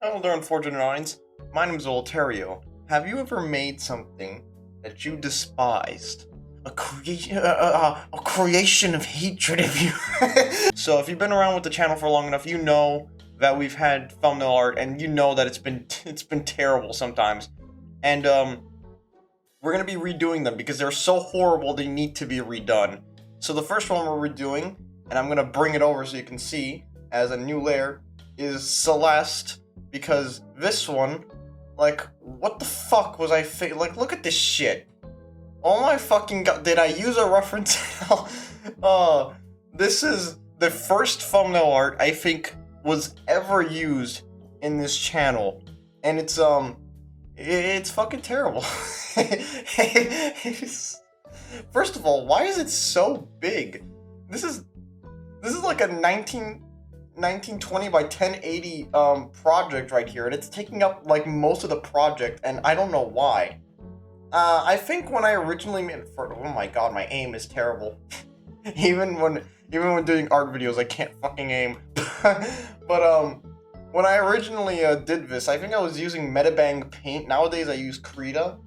Hello there, unfortunate audience. My name is Olaterrio. Have you ever made something that you despised? A creation of hatred, if you. So, if you've been around with the channel for long enough, you know that we've had thumbnail art, and you know that it's been terrible sometimes. And we're gonna be redoing them because they're so horrible they need to be redone. So the first one we're redoing, and I'm gonna bring it over so you can see as a new layer, is Celeste. Because this one, like, what the fuck was I like, look at this shit. Oh my fucking god, did I use a reference? This is the first thumbnail art I think was ever used in this channel. And it's fucking terrible. First of all, why is it so big? This is like a 1920 by 1080 project right here, and it's taking up like most of the project, and I don't know why. I think when I originally made it for, oh my god, my aim is terrible. even when doing art videos, I can't fucking aim. But when I originally did this, I think I was using Metabang paint. Nowadays I use Krita.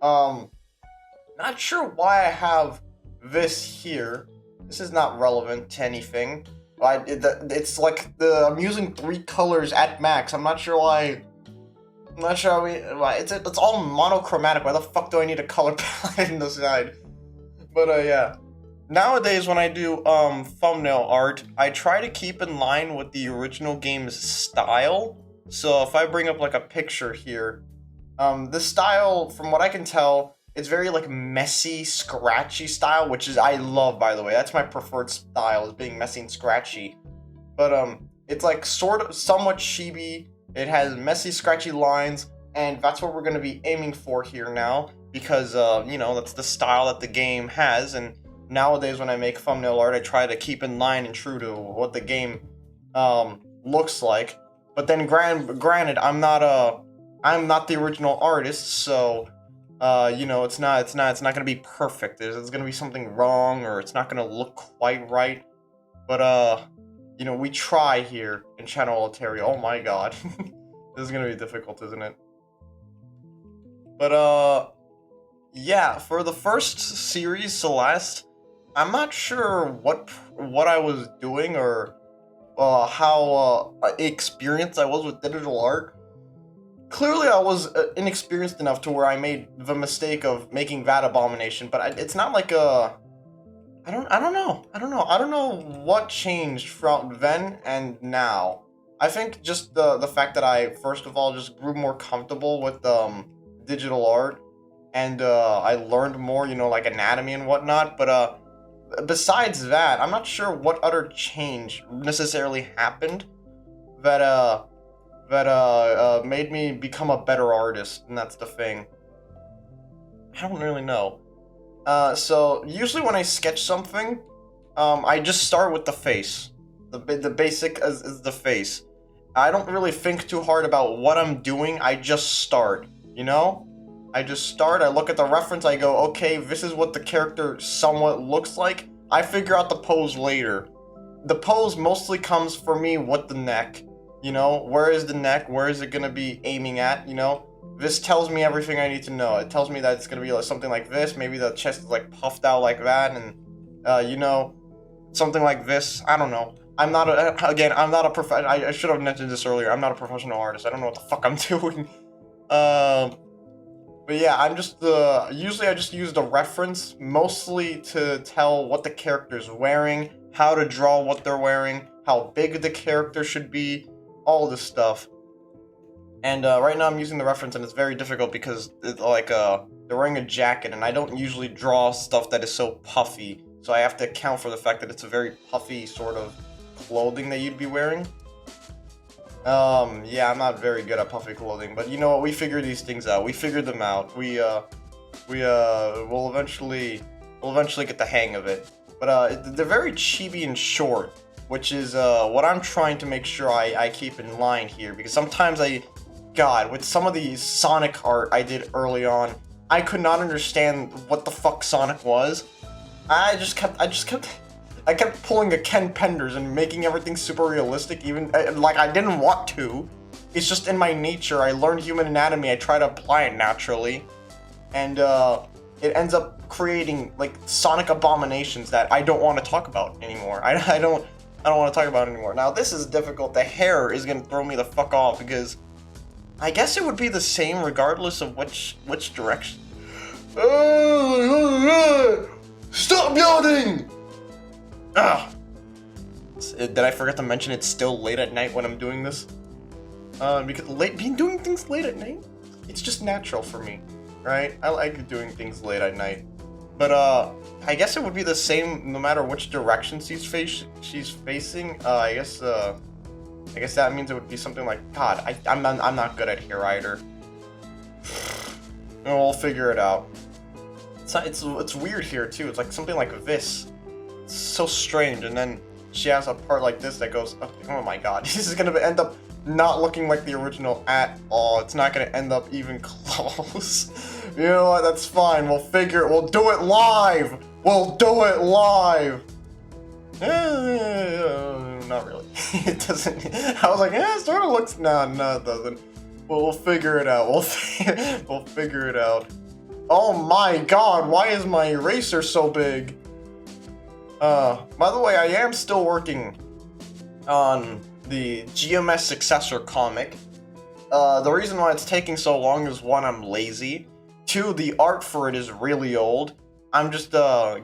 Not sure why I have this here. This is not relevant to anything. It's like I'm using 3 colors at max. I'm not sure why. I'm not sure why. It's all monochromatic. Why the fuck do I need a color palette in the side? But yeah. Nowadays, when I do thumbnail art, I try to keep in line with the original game's style. So if I bring up like a picture here, the style, from what I can tell, it's very like messy, scratchy style, which is I love, by the way. That's my preferred style, is being messy and scratchy. But it's like sort of somewhat chibi. It has messy, scratchy lines, and that's what we're gonna be aiming for here now, because you know, that's the style that the game has. And nowadays, when I make thumbnail art, I try to keep in line and true to what the game looks like. But then, granted, I'm not the original artist, so. You know, it's not gonna be perfect. There's gonna be something wrong, or it's not gonna look quite right. But you know, we try here in Channel Olaterrio. Oh my god, this is gonna be difficult, isn't it? But yeah, for the first series, Celeste, I'm not sure what I was doing, or how experienced I was with digital art. Clearly, I was inexperienced enough to where I made the mistake of making that abomination, but it's not like a. I don't know what changed from then and now. I think just the fact that I first of all just grew more comfortable with digital art, and I learned more, you know, like anatomy and whatnot. But besides that, I'm not sure what other change necessarily happened that made me become a better artist, and that's the thing. I don't really know. So usually when I sketch something, I just start with the face. The basic is the face. I don't really think too hard about what I'm doing. I just start, you know? I just start, I look at the reference, I go, okay, this is what the character somewhat looks like. I figure out the pose later. The pose mostly comes for me with the neck. You know, where is the neck? Where is it gonna be aiming at? You know, this tells me everything I need to know. It tells me that it's gonna be like something like this. Maybe the chest is like puffed out like that, and you know, something like this. I don't know. I'm not a professional. I should have mentioned this earlier. I'm not a professional artist. I don't know what the fuck I'm doing. But yeah, I'm just usually I just use the reference mostly to tell what the character's wearing, how to draw what they're wearing, how big the character should be. All this stuff. And right now I'm using the reference, and it's very difficult because it's like they're wearing a jacket, and I don't usually draw stuff that is so puffy, so I have to account for the fact that it's a very puffy sort of clothing that you'd be wearing. Yeah, I'm not very good at puffy clothing, but you know what, we figure these things out. We figured them out. We'll eventually get the hang of it. But they're very chibi and short, which is what I'm trying to make sure I keep in line here, because sometimes God, with some of the Sonic art I did early on, I could not understand what the fuck Sonic was. I kept pulling a Ken Penders and making everything super realistic, even like I didn't want to, It's just in my nature. I learned human anatomy. I try to apply it naturally, and it ends up creating like sonic abominations that I don't want to talk about anymore. I don't want to talk about it anymore. Now this is difficult. The hair is gonna throw me the fuck off because I guess it would be the same regardless of which direction. Stop yawning! Ah. Did I forget to mention it's still late at night when I'm doing this? Because being doing things late at night, it's just natural for me, right? I like doing things late at night. But I guess it would be the same no matter which direction she's facing. I guess that means it would be something like, God, I'm not good at hair either. We'll figure it out. It's weird here too. It's like something like this. It's so strange, and then she has a part like this that goes, oh my God, this is gonna end up not looking like the original at all. It's not gonna end up even close. You know what? That's fine. We'll do it live. We'll do it live. Not really. It doesn't. I was like, it sort of looks. No, it doesn't. We'll figure it out. We'll figure it out. Oh my God! Why is my eraser so big? By the way, I am still working on the GMS successor comic. The reason why it's taking so long is 1, I'm lazy. 2, the art for it is really old. I'm just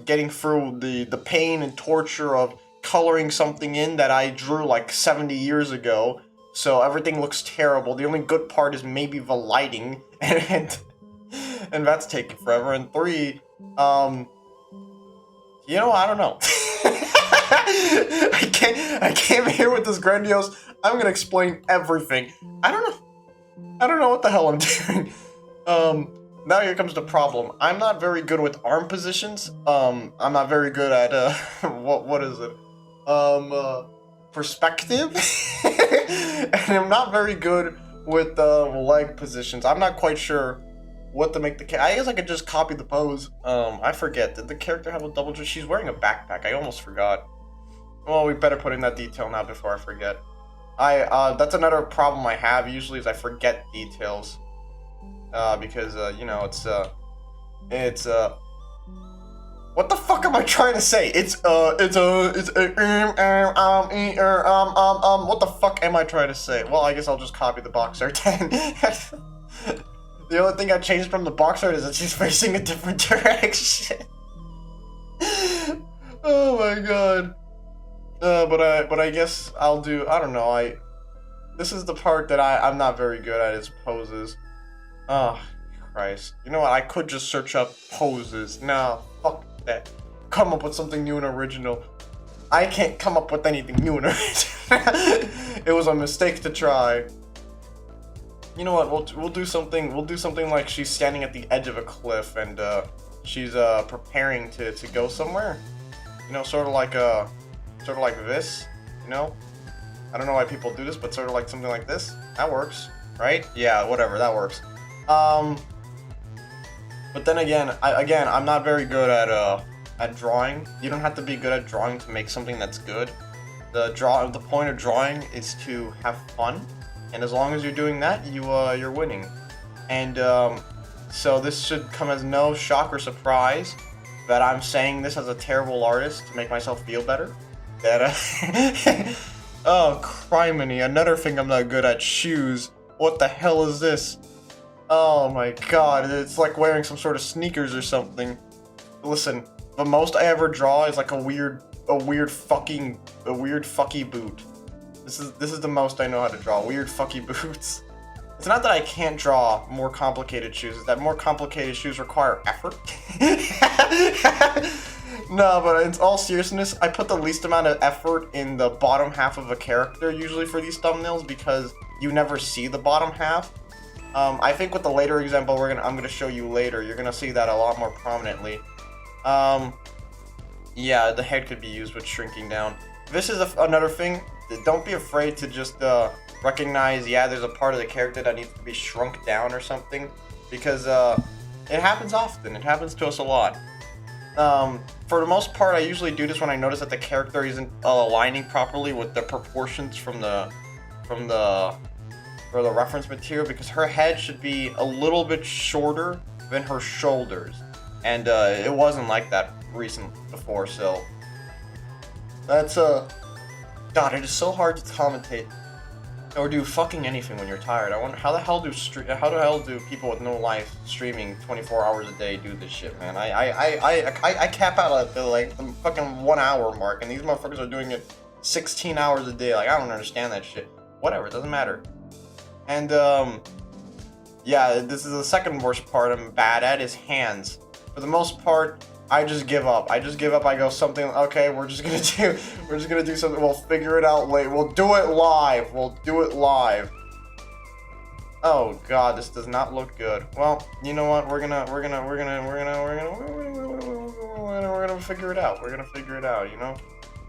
getting through the pain and torture of coloring something in that I drew like 70 years ago. So everything looks terrible. The only good part is maybe the lighting, and that's taking forever. And 3, you know, I don't know. I came here with this grandiose, I'm gonna explain everything. I don't know what the hell I'm doing. Now here comes the problem. I'm not very good with arm positions. I'm not very good at, what is it? Perspective? And I'm not very good with, leg positions. I'm not quite sure what to make I guess I could just copy the pose. I forget. Did the character have a double dress? She's wearing a backpack. I almost forgot. Well, we better put in that detail now before I forget. That's another problem I have usually is I forget details. Because, you know, what the fuck am I trying to say? What the fuck am I trying to say? Well, I guess I'll just copy the box art then. The only thing I changed from the box art is that she's facing a different direction. Oh my God. But I guess I'll do, I don't know, this is the part that I'm not very good at is poses. Oh, Christ. You know what, I could just search up poses. Nah, fuck that. Come up with something new and original. I can't come up with anything new and original. It was a mistake to try. You know what, we'll do something like she's standing at the edge of a cliff and she's preparing to go somewhere. You know, sort of like this, you know? I don't know why people do this, but sort of like something like this. That works, right? Yeah, whatever, that works. But then again, I'm not very good at drawing. You don't have to be good at drawing to make something that's good. The point of drawing is to have fun. And as long as you're doing that, you're winning. And so this should come as no shock or surprise that I'm saying this as a terrible artist to make myself feel better. That oh, criminy! Another thing I'm not good at: shoes. What the hell is this? Oh my God! It's like wearing some sort of sneakers or something. Listen, the most I ever draw is like a weird fucky boot. This is the most I know how to draw. Weird fucky boots. It's not that I can't draw more complicated shoes, it's that more complicated shoes require effort. No, but in all seriousness, I put the least amount of effort in the bottom half of a character usually for these thumbnails because you never see the bottom half. I think with the later example I'm gonna show you later, you're gonna see that a lot more prominently. Yeah, the head could be used with shrinking down. This is another thing. Don't be afraid to just recognize, yeah, there's a part of the character that needs to be shrunk down or something, because it happens often. It happens to us a lot. For the most part, I usually do this when I notice that the character isn't aligning properly with the proportions from the for the reference material, because her head should be a little bit shorter than her shoulders, and it wasn't like that before, so that's God, it is so hard to commentate or do fucking anything when you're tired. I wonder how the hell do people with no life streaming 24 hours a day do this shit, man? I cap out at the fucking 1 hour mark, and these motherfuckers are doing it 16 hours a day. Like, I don't understand that shit. Whatever, it doesn't matter. And yeah, this is the second worst part I'm bad at, is hands. For the most part, I just give up. I go something, okay, we're just gonna do something, we'll figure it out later. We'll do it live. Oh god, this does not look good. Well, you know what? We're gonna figure it out. We're gonna figure it out, you know?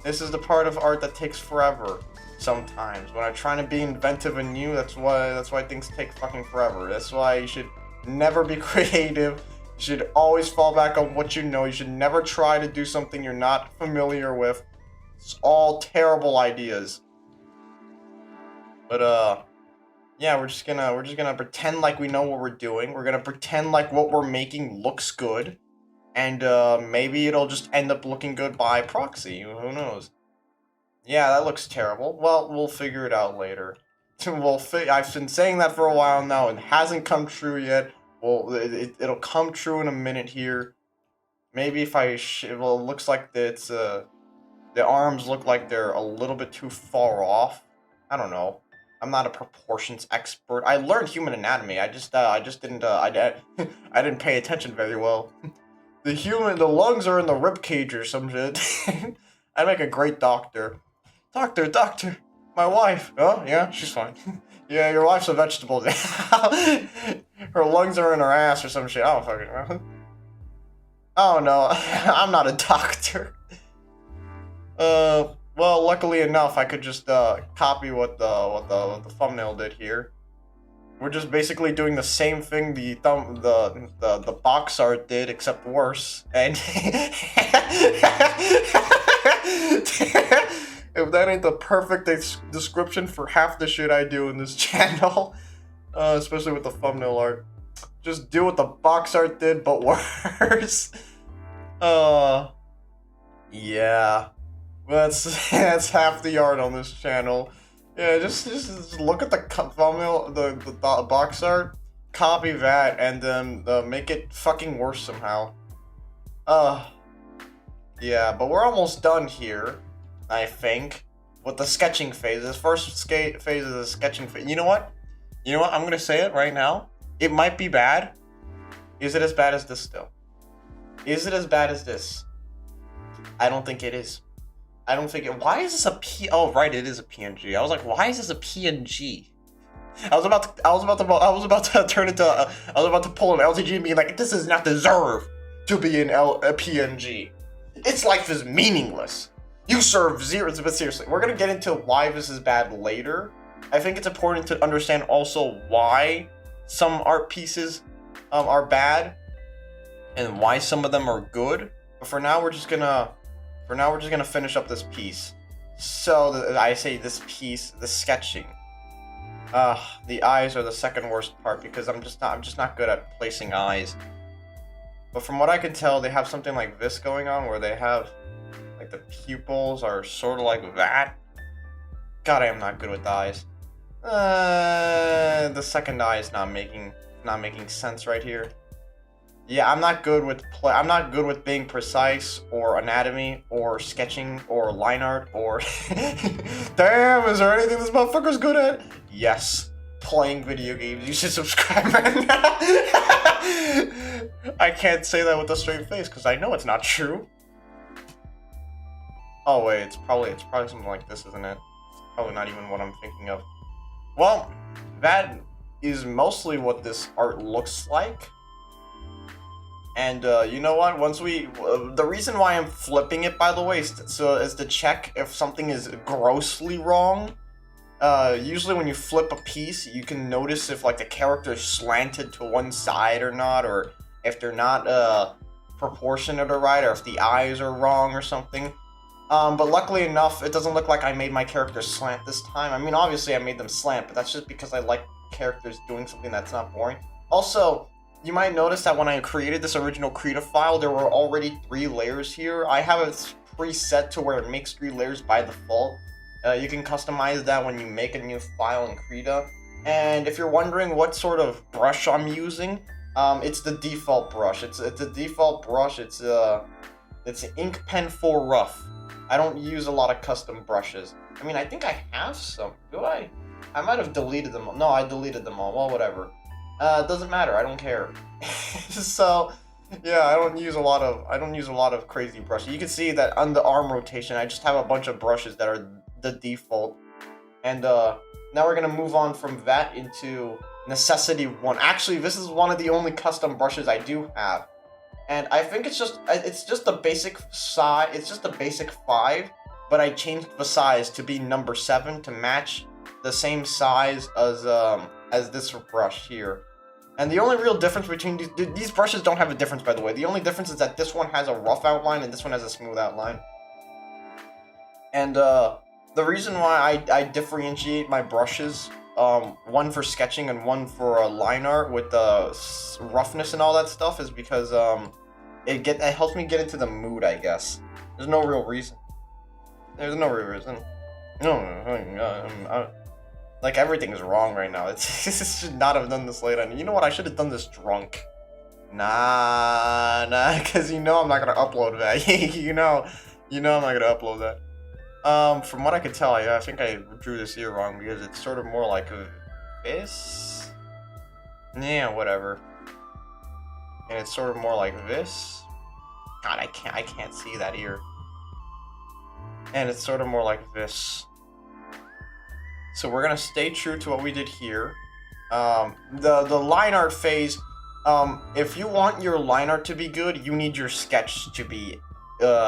This is the part of art that takes forever sometimes. When I'm trying to be inventive and new, that's why things take fucking forever. That's why you should never be creative. You should always fall back on what you know. You should never try to do something you're not familiar with. It's all terrible ideas. But yeah, we're just gonna pretend like we know what we're doing. We're gonna pretend like what we're making looks good, and maybe it'll just end up looking good by proxy. Who knows? Yeah, that looks terrible. Well, we'll figure it out later. I've been saying that for a while now, and it hasn't come true yet. Well, it'll come true in a minute here. Maybe if well, it looks like it's the arms look like they're a little bit too far off. I don't know. I'm not a proportions expert. I learned human anatomy. I just didn't I didn't pay attention very well. The lungs are in the rib cage or some shit. I'd make a great doctor. Doctor, my wife. Oh yeah, she's fine. Yeah, your wife's a vegetable. Her lungs are in her ass or some shit. I don't fucking know. Oh no, I'm not a doctor. Well, luckily enough, I could just copy what the thumbnail did here. We're just basically doing the same thing the box art did, except worse. And if that ain't the perfect description for half the shit I do in this channel, especially with the thumbnail art, just do what the box art did, but worse. Yeah, that's half the art on this channel. Yeah, just look at the thumbnail, the box art, copy that, and then make it fucking worse somehow. Yeah, but we're almost done here, I think, with the sketching phase. This first phase is the sketching phase. You know what? I'm gonna say it right now. It might be bad. Is it as bad as this still? Is it as bad as this? I don't think it is. I don't think it. Why is this a P? Oh, right, it is a PNG. I was like, why is this a PNG? I was about to turn into. I was about to pull an LTG and be like, this does not deserve to be a PNG. Its life is meaningless. You serve zeros. But seriously, we're gonna get into why this is bad later. I think it's important to understand also why some art pieces are bad and why some of them are good. But for now, we're just gonna finish up this piece. So I say this piece, the sketching. The eyes are the second worst part because I'm just not good at placing eyes. But from what I can tell, they have something like this going on where they have like the pupils are sort of like that. God, I am not good with the eyes. The second eye is not making sense right here. Yeah, I'm not good with being precise or anatomy or sketching or line art or damn, is there anything this motherfucker's good at? Yes. Playing video games. You should subscribe right now. I can't say that with a straight face because I know it's not true. Oh wait, it's probably something like this, isn't it? It's probably not even what I'm thinking of. Well, that is mostly what this art looks like. And you know what? The reason why I'm flipping it, by the way, is to check if something is grossly wrong. Usually when you flip a piece, you can notice if like the character is slanted to one side or not, or if they're not proportionate or right, or if the eyes are wrong or something. But luckily enough, it doesn't look like I made my character slant this time. I mean, obviously I made them slant, but that's just because I like characters doing something that's not boring. Also, you might notice that when I created this original Krita file, there were already 3 layers here. I have it preset to where it makes 3 layers by default. You can customize that when you make a new file in Krita. And if you're wondering what sort of brush I'm using, it's the default brush. It's a default brush. It's an Ink Pen 4 Rough. I don't use a lot of custom brushes. I mean, I think I have some. Do I? I might have deleted them. No, I deleted them all. Well, whatever. It doesn't matter. I don't care. So, yeah, I don't use a lot of crazy brushes. You can see that on the arm rotation, I just have a bunch of brushes that are the default. And now we're gonna move on from that into necessity 1. Actually, this is one of the only custom brushes I do have. And I think it's just a basic size. It's just a basic 5, but I changed the size to be number 7 to match the same size as this brush here. And the only real difference between these brushes don't have a difference, by the way. The only difference is that this one has a rough outline and this one has a smooth outline. And the reason why I differentiate my brushes, one for sketching and one for line art with the roughness and all that stuff, is because it helps me get into the mood, I guess. There's no real reason. There's no real reason. No, like, everything is wrong right now. It should not have done this late. And you know what? I should have done this drunk. Nah, because you know I'm not gonna upload that. you know I'm not gonna upload that. From what I could tell, I think I drew this here wrong because it's sort of more like this. Yeah, whatever. And it's sort of more like this. God, I can't see that ear. And it's sort of more like this. So we're gonna stay true to what we did here. The line art phase. If you want your line art to be good, you need your sketch to be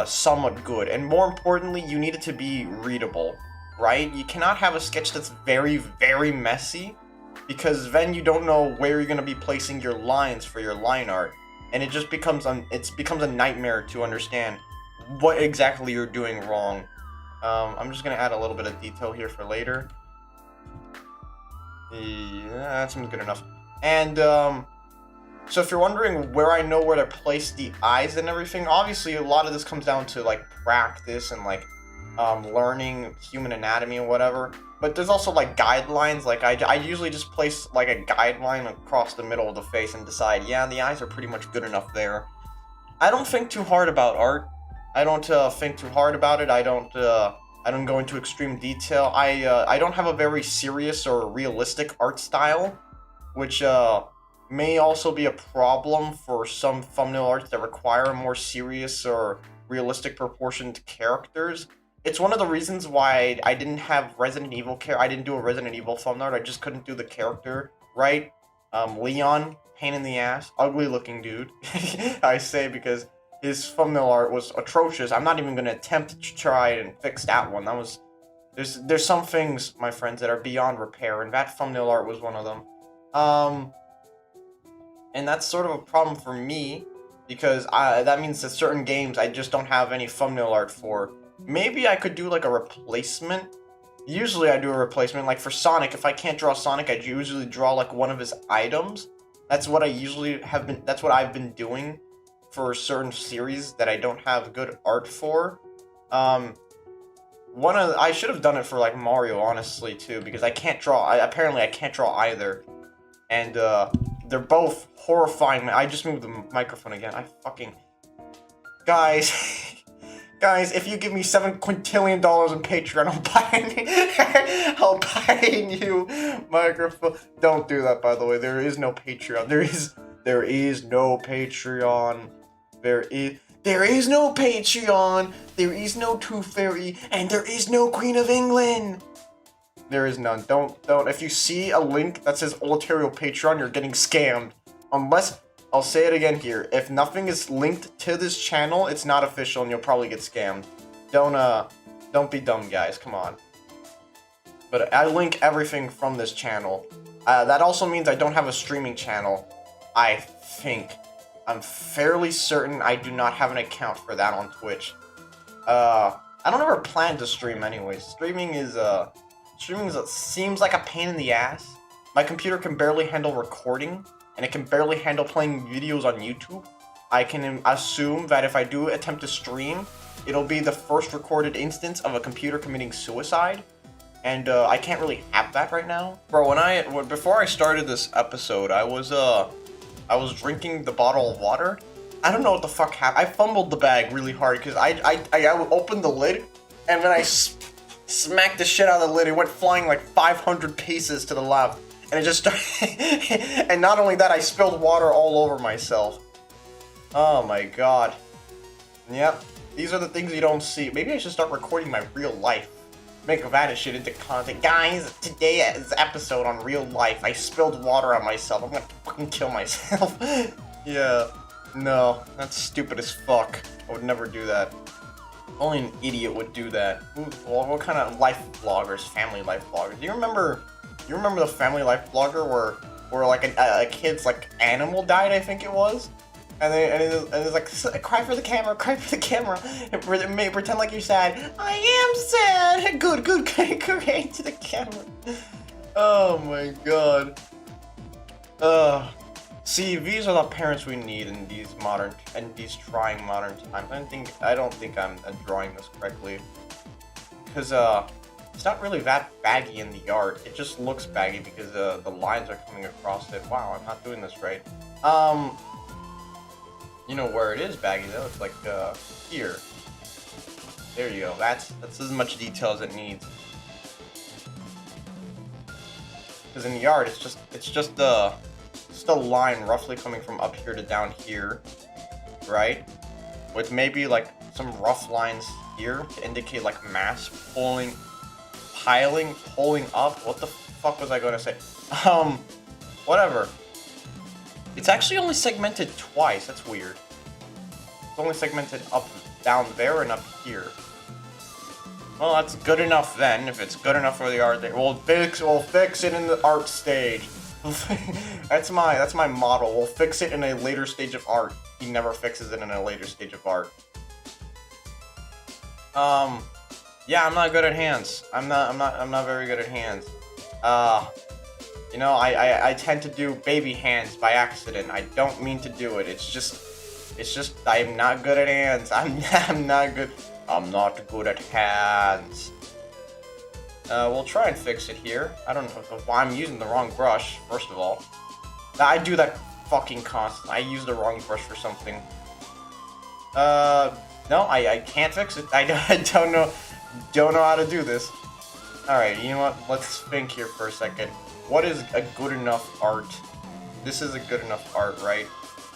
somewhat good, and more importantly, you need it to be readable, right? You cannot have a sketch that's very, very messy, because then you don't know where you're gonna be placing your lines for your line art, and it just becomes a nightmare to understand what exactly you're doing wrong. I'm just gonna add a little bit of detail here for later. Yeah, that seems good enough. And so if you're wondering where I know where to place the eyes and everything, obviously a lot of this comes down to like practice and like learning human anatomy and whatever. But there's also like guidelines. Like I usually just place like a guideline across the middle of the face and decide, yeah, the eyes are pretty much good enough there. I don't think too hard about art. I don't think too hard about it. I don't go into extreme detail. I don't have a very serious or realistic art style, which may also be a problem for some thumbnail arts that require a more serious or realistic proportioned characters. It's one of the reasons why I didn't have Resident Evil I didn't do a Resident Evil thumbnail art. I just couldn't do the character right. Leon, pain in the ass, ugly looking dude. I say because his thumbnail art was atrocious. I'm not even gonna attempt to try and fix that one. There's some things, my friends, that are beyond repair, and that thumbnail art was one of them. And that's sort of a problem for me, because that means that certain games I just don't have any thumbnail art for. Maybe I could do like a replacement. Usually I do a replacement, like for Sonic. If I can't draw Sonic, I usually draw like one of his items. That's what I've been doing for certain series that I don't have good art for. I should have done it for like Mario, honestly, too, because I can't draw. Apparently I can't draw either. And they're both horrifying. I just moved the microphone again. Guys, guys, if you give me $7 quintillion in Patreon, I'll buy a new microphone. Don't do that, by the way. There is no Patreon. There is no Patreon. There is no Patreon. There is no Tooth Fairy, and there is no Queen of England. There is none. Don't. If you see a link that says olaterrio Patreon, you're getting scammed. Unless, I'll say it again here, if nothing is linked to this channel, it's not official and you'll probably get scammed. Don't be dumb, guys. Come on. But I link everything from this channel. That also means I don't have a streaming channel. I think. I'm fairly certain I do not have an account for that on Twitch. I don't ever plan to stream anyways. Streaming seems like a pain in the ass. my computer can barely handle recording, and it can barely handle playing videos on YouTube. I can assume that if I do attempt to stream, it'll be the first recorded instance of a computer committing suicide. And I can't really have that right now. Bro, before I started this episode, I was drinking the bottle of water. I don't know what the fuck happened. I fumbled the bag really hard because I opened the lid, and when I smacked the shit out of the lid, it went flying like 500 paces to the left, and it just started. And not only that, I spilled water all over myself. Oh my god. Yep, these are the things you don't see. Maybe I should start recording my real life. Make that shit into content. Guys, today's episode on real life, I spilled water on myself. I'm gonna fucking kill myself. Yeah. No, that's stupid as fuck. I would never do that. Only an idiot would do that. What kind of life vloggers? Family life vloggers? Do you remember the family life vlogger where like a kid's like animal died, I think it was? And it's like, cry for the camera, cry for the camera. And pretend like you're sad. I am sad. Good, cry to the camera. Oh my god. See, these are the parents we need in these trying modern times. I don't think I'm drawing this correctly, because it's not really that baggy in the art. It just looks baggy because the lines are coming across it. Wow, I'm not doing this right. You know where it is baggy though? It's like here. There you go. That's as much detail as it needs. Because in the art, it's just a line roughly coming from up here to down here, right? With maybe like some rough lines here to indicate like mass pulling up. What the fuck was I going to say? Whatever. It's actually only segmented twice. That's weird. It's only segmented down there and up here. Well, that's good enough then. If it's good enough for the art, we'll fix it in the art stage. That's my motto. We'll fix it in a later stage of art. He never fixes it in a later stage of art. Yeah, I'm not good at hands. I'm not very good at hands. You know, I tend to do baby hands by accident. I don't mean to do it. It's just I'm not good at hands. I'm not good at hands. We'll try and fix it here. I don't know if I'm using the wrong brush, first of all. I do that fucking constantly. I use the wrong brush for something. No, I can't fix it. I don't know how to do this. Alright, you know what? Let's think here for a second. What is a good enough art? This is a good enough art, right?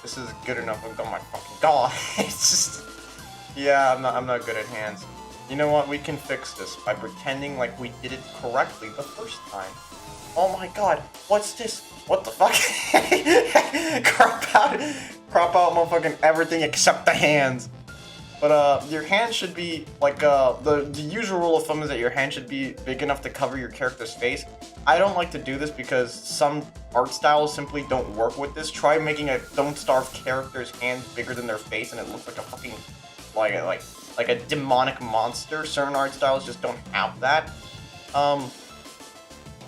This is good enough. Oh my fucking god. It's just... Yeah, I'm not good at hands. You know what? We can fix this by pretending like we did it correctly the first time. Oh my god. What's this? What the fuck? Crop out motherfucking everything except the hands. But your hand should be like the usual rule of thumb is that your hand should be big enough to cover your character's face. I don't like to do this because some art styles simply don't work with this. Try making a Don't Starve character's hand bigger than their face and it looks like a fucking like a demonic monster. Certain art styles just don't have that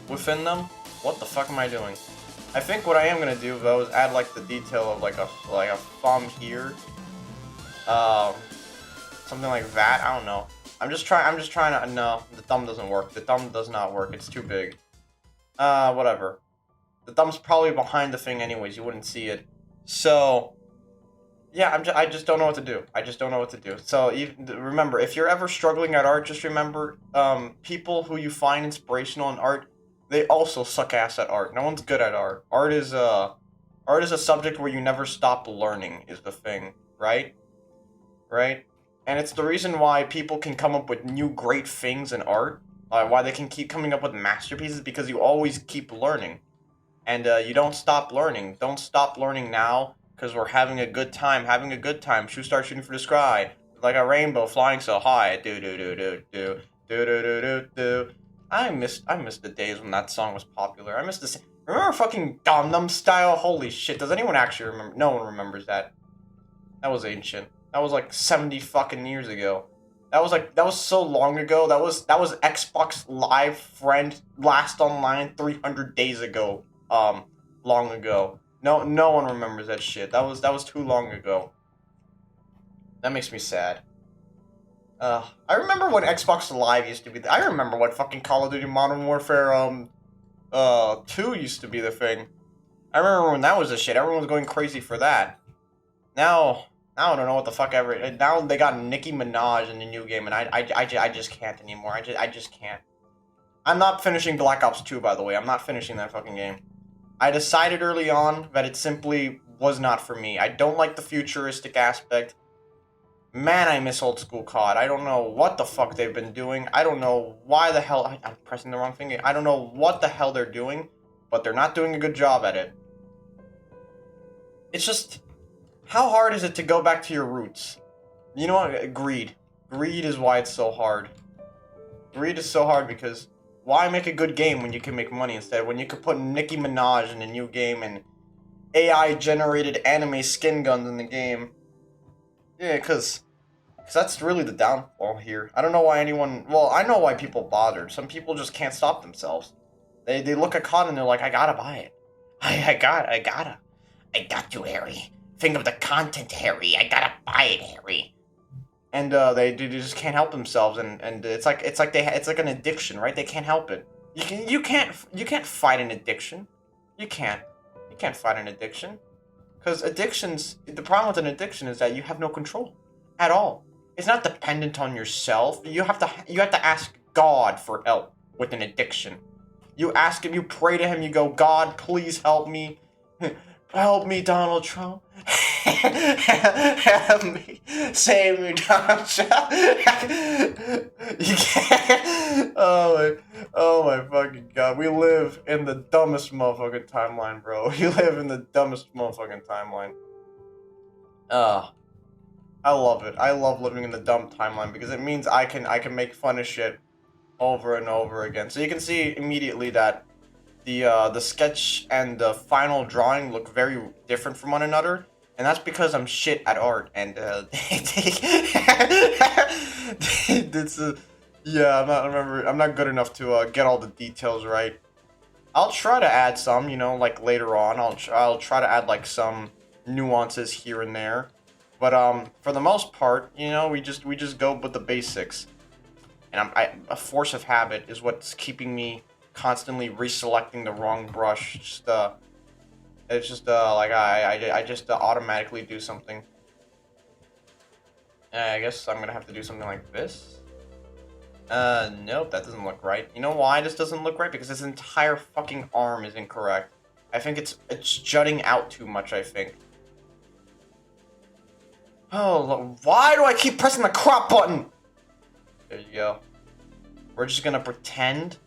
within them. What the fuck am I doing? I think what I am gonna do though is add like the detail of like a thumb here. Something like that. I don't know. I'm just trying to. No, the thumb doesn't work. The thumb does not work. It's too big. Whatever. The thumb's probably behind the thing anyways. You wouldn't see it. So, yeah, I just don't know what to do. I just don't know what to do. So, remember, if you're ever struggling at art, just remember, people who you find inspirational in art, they also suck ass at art. No one's good at art. Art is a subject where you never stop learning, is the thing, right? Right? And it's the reason why people can come up with new great things in art, why they can keep coming up with masterpieces, because you always keep learning. And you don't stop learning. Don't stop learning now, because we're having a good time. Start shooting for the sky. Like a rainbow flying so high. Do. I miss the days when that song was popular. I miss this. Remember fucking Gangnam Style? Holy shit, does anyone actually remember? No one remembers that. That was ancient. That was like 70 fucking years ago. That was so long ago. That was Xbox Live friend last online 300 days ago. Long ago. No one remembers that shit. That was too long ago. That makes me sad. I remember when Xbox Live used to be. I remember when fucking Call of Duty Modern Warfare 2 used to be the thing. I remember when that was the shit. Everyone was going crazy for that. Now I don't know what the fuck ever. Now they got Nicki Minaj in the new game, and I just can't anymore. I just can't. I'm not finishing Black Ops 2, by the way. I'm not finishing that fucking game. I decided early on that it simply was not for me. I don't like the futuristic aspect. Man, I miss old school COD. I don't know what the fuck they've been doing. I don't know why the hell... I'm pressing the wrong thing. I don't know what the hell they're doing, but they're not doing a good job at it. It's just... How hard is it to go back to your roots? You know what? Greed. Greed is why it's so hard. Greed is so hard because... Why make a good game when you can make money instead? When you could put Nicki Minaj in a new game and AI-generated anime skin guns in the game. Yeah, because that's really the downfall here. I don't know why anyone... Well, I know why people bothered. Some people just can't stop themselves. They look at COD and they're like, I gotta buy it. I got to, Harry. Think of the content, Harry. I gotta buy it, Harry. And they just can't help themselves, and it's like an addiction, right? They can't help it. You can't fight an addiction. You can't fight an addiction. Because the problem with an addiction is that you have no control at all. It's not dependent on yourself. You have to ask God for help with an addiction. You ask him, you pray to him, you go, God, please help me. Help me, Donald Trump. Help me. Save me, Donald Trump. You can't. Oh my fucking god. We live in the dumbest motherfucking timeline, bro. We live in the dumbest motherfucking timeline. I love it. I love living in the dumb timeline because it means I can make fun of shit over and over again. So you can see immediately that the sketch and the final drawing look very different from one another, and that's because I'm shit at art, and I'm not good enough to get all the details right. I'll try to add some, you know, like later on. I'll try to add like some nuances here and there, but for the most part, you know, we just go with the basics, and a force of habit is what's keeping me constantly reselecting the wrong brush. It's just like I just automatically do something. I guess I'm gonna have to do something like this. Nope, that doesn't look right. You know why this doesn't look right? Because this entire fucking arm is incorrect. I think it's jutting out too much, I think. Oh, look, why do I keep pressing the crop button? There you go. We're just gonna pretend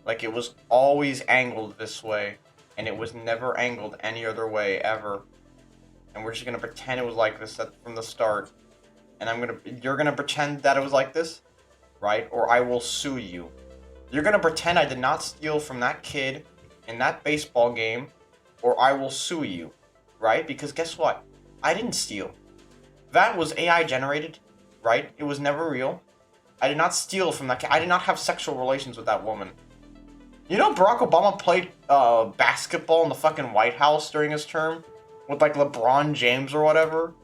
like it was always angled this way, and it was never angled any other way, ever. And we're just gonna pretend it was like this from the start. And you're gonna pretend that it was like this, right? Or I will sue you. You're gonna pretend I did not steal from that kid in that baseball game, or I will sue you, right? Because guess what? I didn't steal. That was AI generated, right? It was never real. I did not steal from that kid. I did not have sexual relations with that woman. You know Barack Obama played basketball in the fucking White House during his term? With like LeBron James or whatever?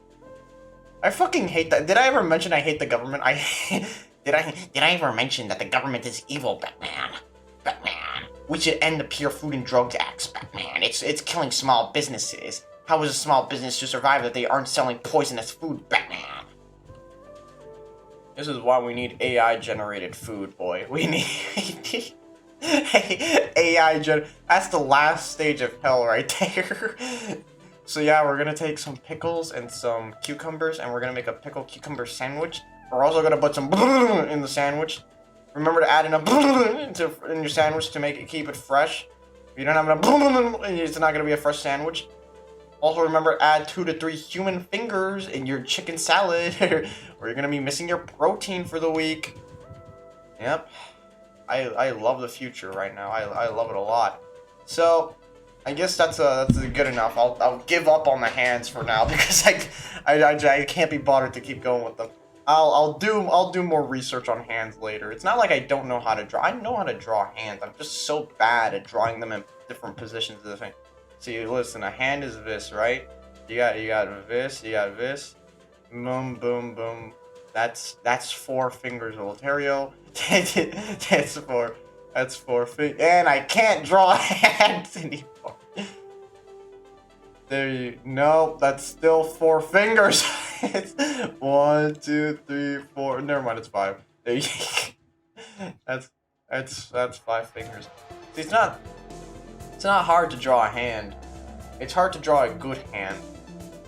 I fucking hate that. Did I ever mention I hate the government? Did I ever mention that the government is evil, Batman? Batman. We should end the Pure Food and Drugs Acts, Batman. It's killing small businesses. How is a small business to survive if they aren't selling poisonous food, Batman? This is why we need AI generated food, boy. We need AI that's the last stage of hell right there. So yeah, we're gonna take some pickles and some cucumbers, and we're gonna make a pickle cucumber sandwich. We're also gonna put some in the sandwich. Remember to add enough in your sandwich to keep it fresh. If you don't have enough, it's not gonna be a fresh sandwich. Also remember to add 2 to 3 human fingers in your chicken salad, or you're gonna be missing your protein for the week. Yep. I love the future right now. I love it a lot. So, I guess that's good enough. I'll give up on the hands for now because I can't be bothered to keep going with them. I'll do more research on hands later. It's not like I don't know how to draw. I know how to draw hands. I'm just so bad at drawing them in different positions of the thing. See, listen, a hand is this, right? You got this, you got this. Boom, boom, boom. That's 4 fingers, olaterrio. That's four fingers. And I can't draw hands anymore. There you no, that's still 4 fingers. It's 1, 2, 3, 4. Never mind, it's 5. There you that's that's 5 fingers. See, it's not hard to draw a hand. It's hard to draw a good hand.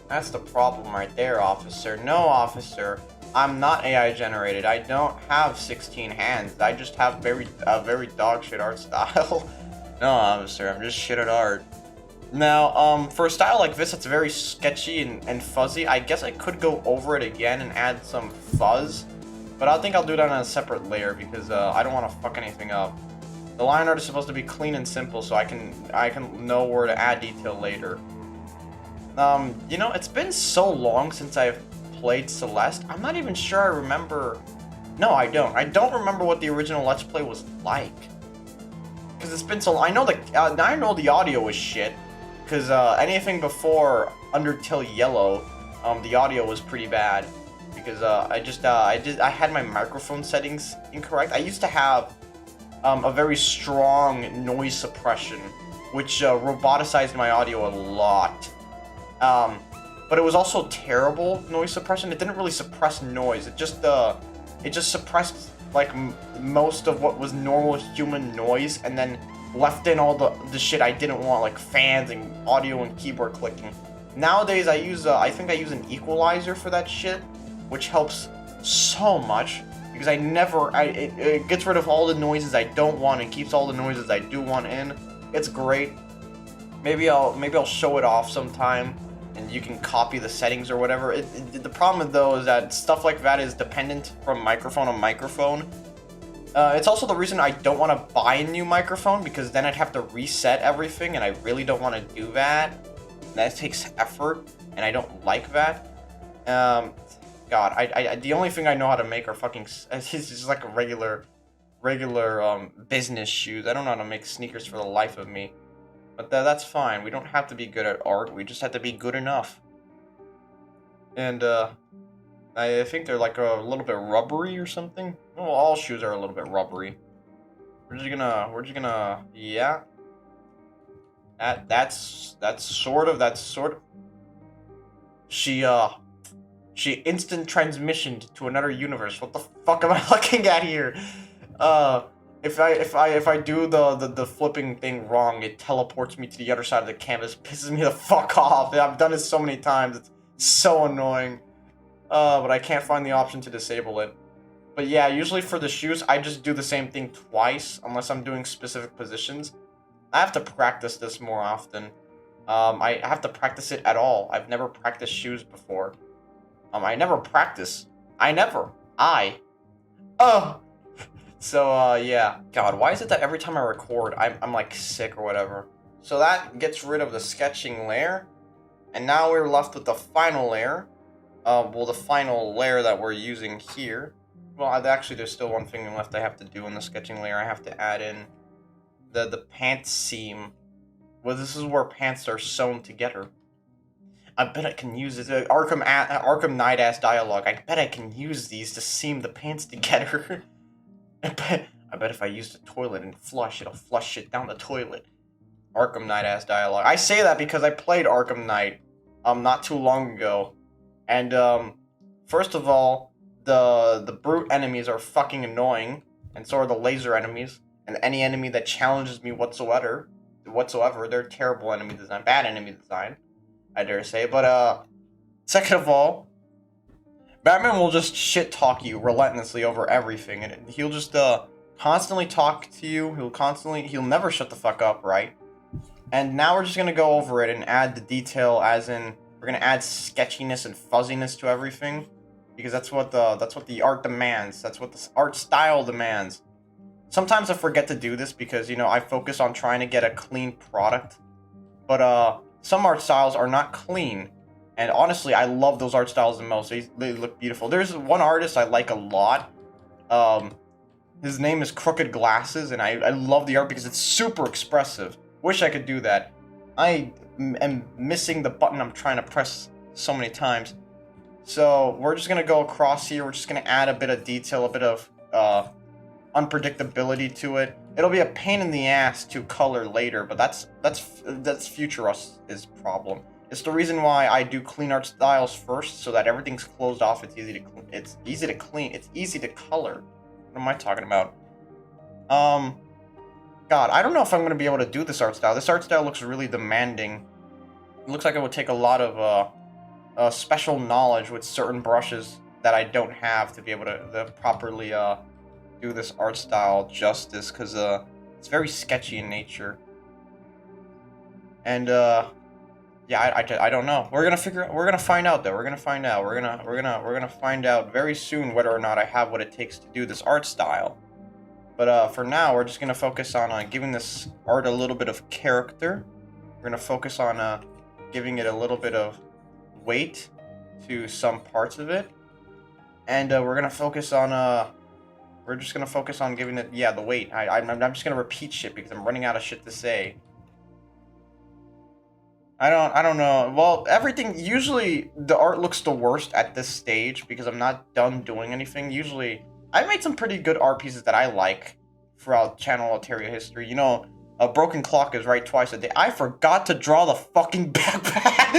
That's the problem right there, officer. No, officer. I'm not AI generated. I don't have 16 hands. I just have very dog shit art style. No, officer, I'm just shit at art. Now, for a style like this, it's very sketchy and fuzzy. I guess I could go over it again and add some fuzz, but I think I'll do that on a separate layer because I don't want to fuck anything up. The line art is supposed to be clean and simple, so I can know where to add detail later. You know, it's been so long since I've played Celeste. I'm not even sure I remember. No, I don't. I don't remember what the original Let's Play was like. Because it's been so long. I know the audio was shit. Because anything before Undertale Yellow, the audio was pretty bad. Because I had my microphone settings incorrect. I used to have a very strong noise suppression, which roboticized my audio a lot. But it was also terrible noise suppression. It didn't really suppress noise. It just suppressed like most of what was normal human noise, and then left in all the shit I didn't want, like fans and audio and keyboard clicking. Nowadays, I think I use an equalizer for that shit, which helps so much because it gets rid of all the noises I don't want and keeps all the noises I do want in. It's great. Maybe I'll show it off sometime, and you can copy the settings or whatever. The problem though is that stuff like that is dependent from microphone to microphone. It's also the reason I don't want to buy a new microphone, because then I'd have to reset everything, and I really don't want to do that. That takes effort, and I don't like that. God, the only thing I know how to make are fucking it's just like a regular business shoes. I don't know how to make sneakers for the life of me. But that's fine. We don't have to be good at art. We just have to be good enough. And I think they're like a little bit rubbery or something. Well, all shoes are a little bit rubbery. We're just gonna, yeah. That's sort of. She instant transmissioned to another universe. What the fuck am I looking at here? If I do the flipping thing wrong, it teleports me to the other side of the canvas. Pisses me the fuck off. I've done it so many times. It's so annoying. But I can't find the option to disable it. But yeah, usually for the shoes, I just do the same thing twice, unless I'm doing specific positions. I have to practice this more often. I have to practice it at all. I've never practiced shoes before. I never practice. So, yeah. God, why is it that every time I record, I'm like sick or whatever? So that gets rid of the sketching layer. And now we're left with the final layer. Well, the final layer that we're using here. Well, actually, there's still one thing left I have to do in the sketching layer. I have to add in the pants seam. Well, this is where pants are sewn together. I bet I can use this. Arkham Knight-ass dialogue. I bet I can use these to seam the pants together. I bet if I use the toilet and flush, it'll flush shit down the toilet. Arkham Knight-ass dialogue. I say that because I played Arkham Knight, not too long ago. And, first of all, the brute enemies are fucking annoying, and so are the laser enemies, and any enemy that challenges me whatsoever, they're terrible enemy design, bad enemy design, I dare say. But, second of all, Batman will just shit-talk you relentlessly over everything, and he'll just, constantly talk to you, he'll never shut the fuck up, right? And now we're just gonna go over it and add the detail, as in, we're gonna add sketchiness and fuzziness to everything, because that's what the art demands. That's what the art style demands. Sometimes I forget to do this because, you know, I focus on trying to get a clean product. But some art styles are not clean. And honestly, I love those art styles the most. They look beautiful. There's one artist I like a lot. His name is Crooked Glasses, and I love the art because it's super expressive. Wish I could do that. I am missing the button I'm trying to press so many times. So we're just gonna go across here. We're just gonna add a bit of detail, a bit of unpredictability to it. It'll be a pain in the ass to color later, but that's future us's problem. It's the reason why I do clean art styles first, so that everything's closed off. It's easy to clean. It's easy to color. What am I talking about? God, I don't know if I'm gonna be able to do this art style. This art style looks really demanding. It looks like it would take a lot of special knowledge with certain brushes that I don't have to be able to properly do this art style justice, because it's very sketchy in nature. And yeah, I don't know. We're gonna find out though. We're gonna find out. We're gonna find out very soon whether or not I have what it takes to do this art style. But for now, we're just gonna focus on giving this art a little bit of character. We're gonna focus on giving it a little bit of weight to some parts of it, and we're gonna focus on we're just gonna focus on giving it the weight. I'm just gonna repeat shit because I'm running out of shit to say. I don't know. Well, everything usually the art looks the worst at this stage because I'm not done doing anything. Usually, I've made some pretty good art pieces that I like throughout channel Olaterrio history. You know, a broken clock is right twice a day. I forgot to draw the fucking backpack.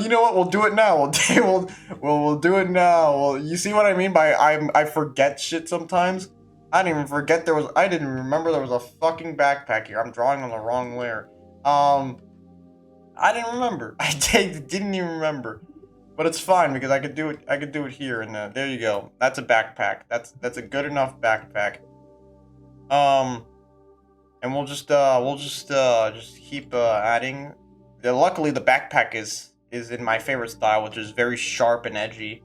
You know what? We'll do it now. We'll do it now. Well, you see what I mean by I forget shit sometimes. I didn't even forget there was. I didn't remember there was a fucking backpack here. I'm drawing on the wrong layer. I didn't remember. I didn't even remember. But it's fine because I could do it. I could do it here, and there you go. That's a backpack. That's a good enough backpack. And we'll just keep adding. Luckily, the backpack is in my favorite style, which is very sharp and edgy.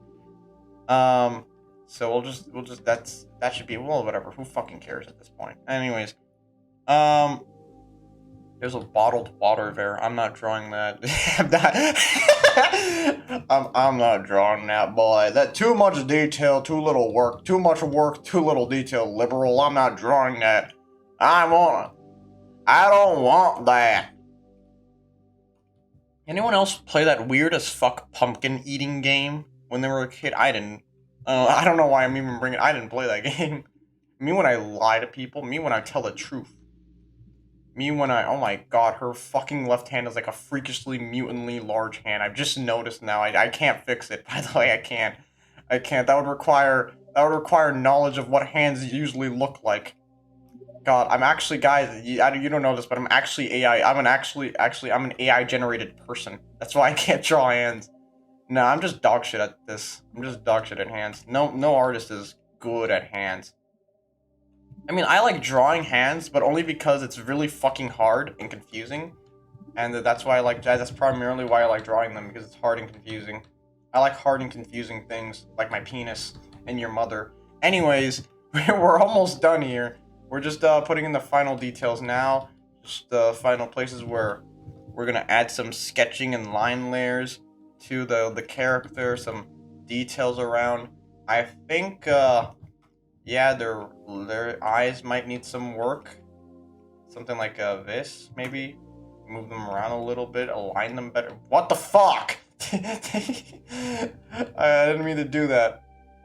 So we'll just that should be, well, whatever. Who fucking cares at this point? Anyways, there's a bottled water there. I'm not drawing that. I'm not drawing that, boy. That too much detail, too little work. Too much work, too little detail. Liberal. I'm not drawing that. I don't want that. Anyone else play that weird as fuck pumpkin eating game when they were a kid? I didn't. I don't know why I'm even bringing. I didn't play that game. Me when I lie to people. Me when I tell the truth. Me when I. Oh my god, her fucking left hand is like a freakishly mutantly large hand. I've just noticed now. I can't fix it. By the way, I can't. I can't. That would require knowledge of what hands usually look like. God, I'm actually, guys, you don't know this, but I'm actually AI. I'm an AI generated person. That's why I can't draw hands. No, I'm just dog shit at this. I'm just dog shit at hands. No artist is good at hands. I mean, I like drawing hands, but only because it's really fucking hard and confusing. And that's why I like, that's primarily why I like drawing them, because it's hard and confusing. I like hard and confusing things, like my penis and your mother. Anyways, we're almost done here. We're just putting in the final details now. Just the final places where we're gonna add some sketching and line layers to the character, some details around. I think, yeah, their eyes might need some work. Something like this, maybe. Move them around a little bit, align them better. What the fuck? I didn't mean to do that.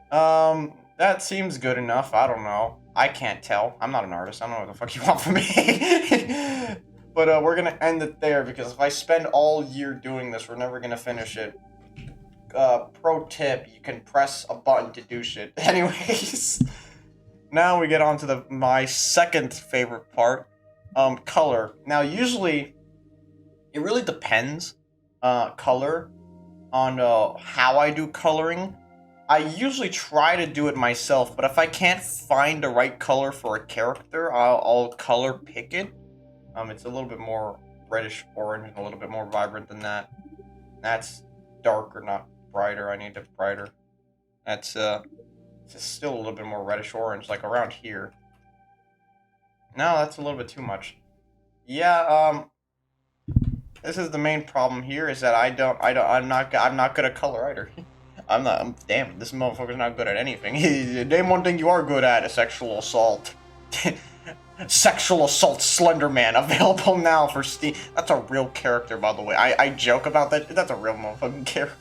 That seems good enough. I don't know. I can't tell. I'm not an artist. I don't know what the fuck you want from me. But we're gonna end it there, because if I spend all year doing this, we're never gonna finish it. Pro tip, you can press a button to do shit. Anyways, now we get on to my second favorite part, color. Now, usually, it really depends, color, on how I do coloring. I usually try to do it myself, but if I can't find the right color for a character, I'll color pick it. It's a little bit more reddish orange and a little bit more vibrant than that. That's darker, not brighter. I need it brighter. That's it's still a little bit more reddish orange, like around here. No, that's a little bit too much. Yeah, This is the main problem here, is that I'm not good at color either. Damn, this motherfucker's not good at anything. Name one thing you are good at: is sexual assault. Sexual assault Slenderman, available now for Steam. That's a real character, by the way. I joke about that. That's a real motherfucking character.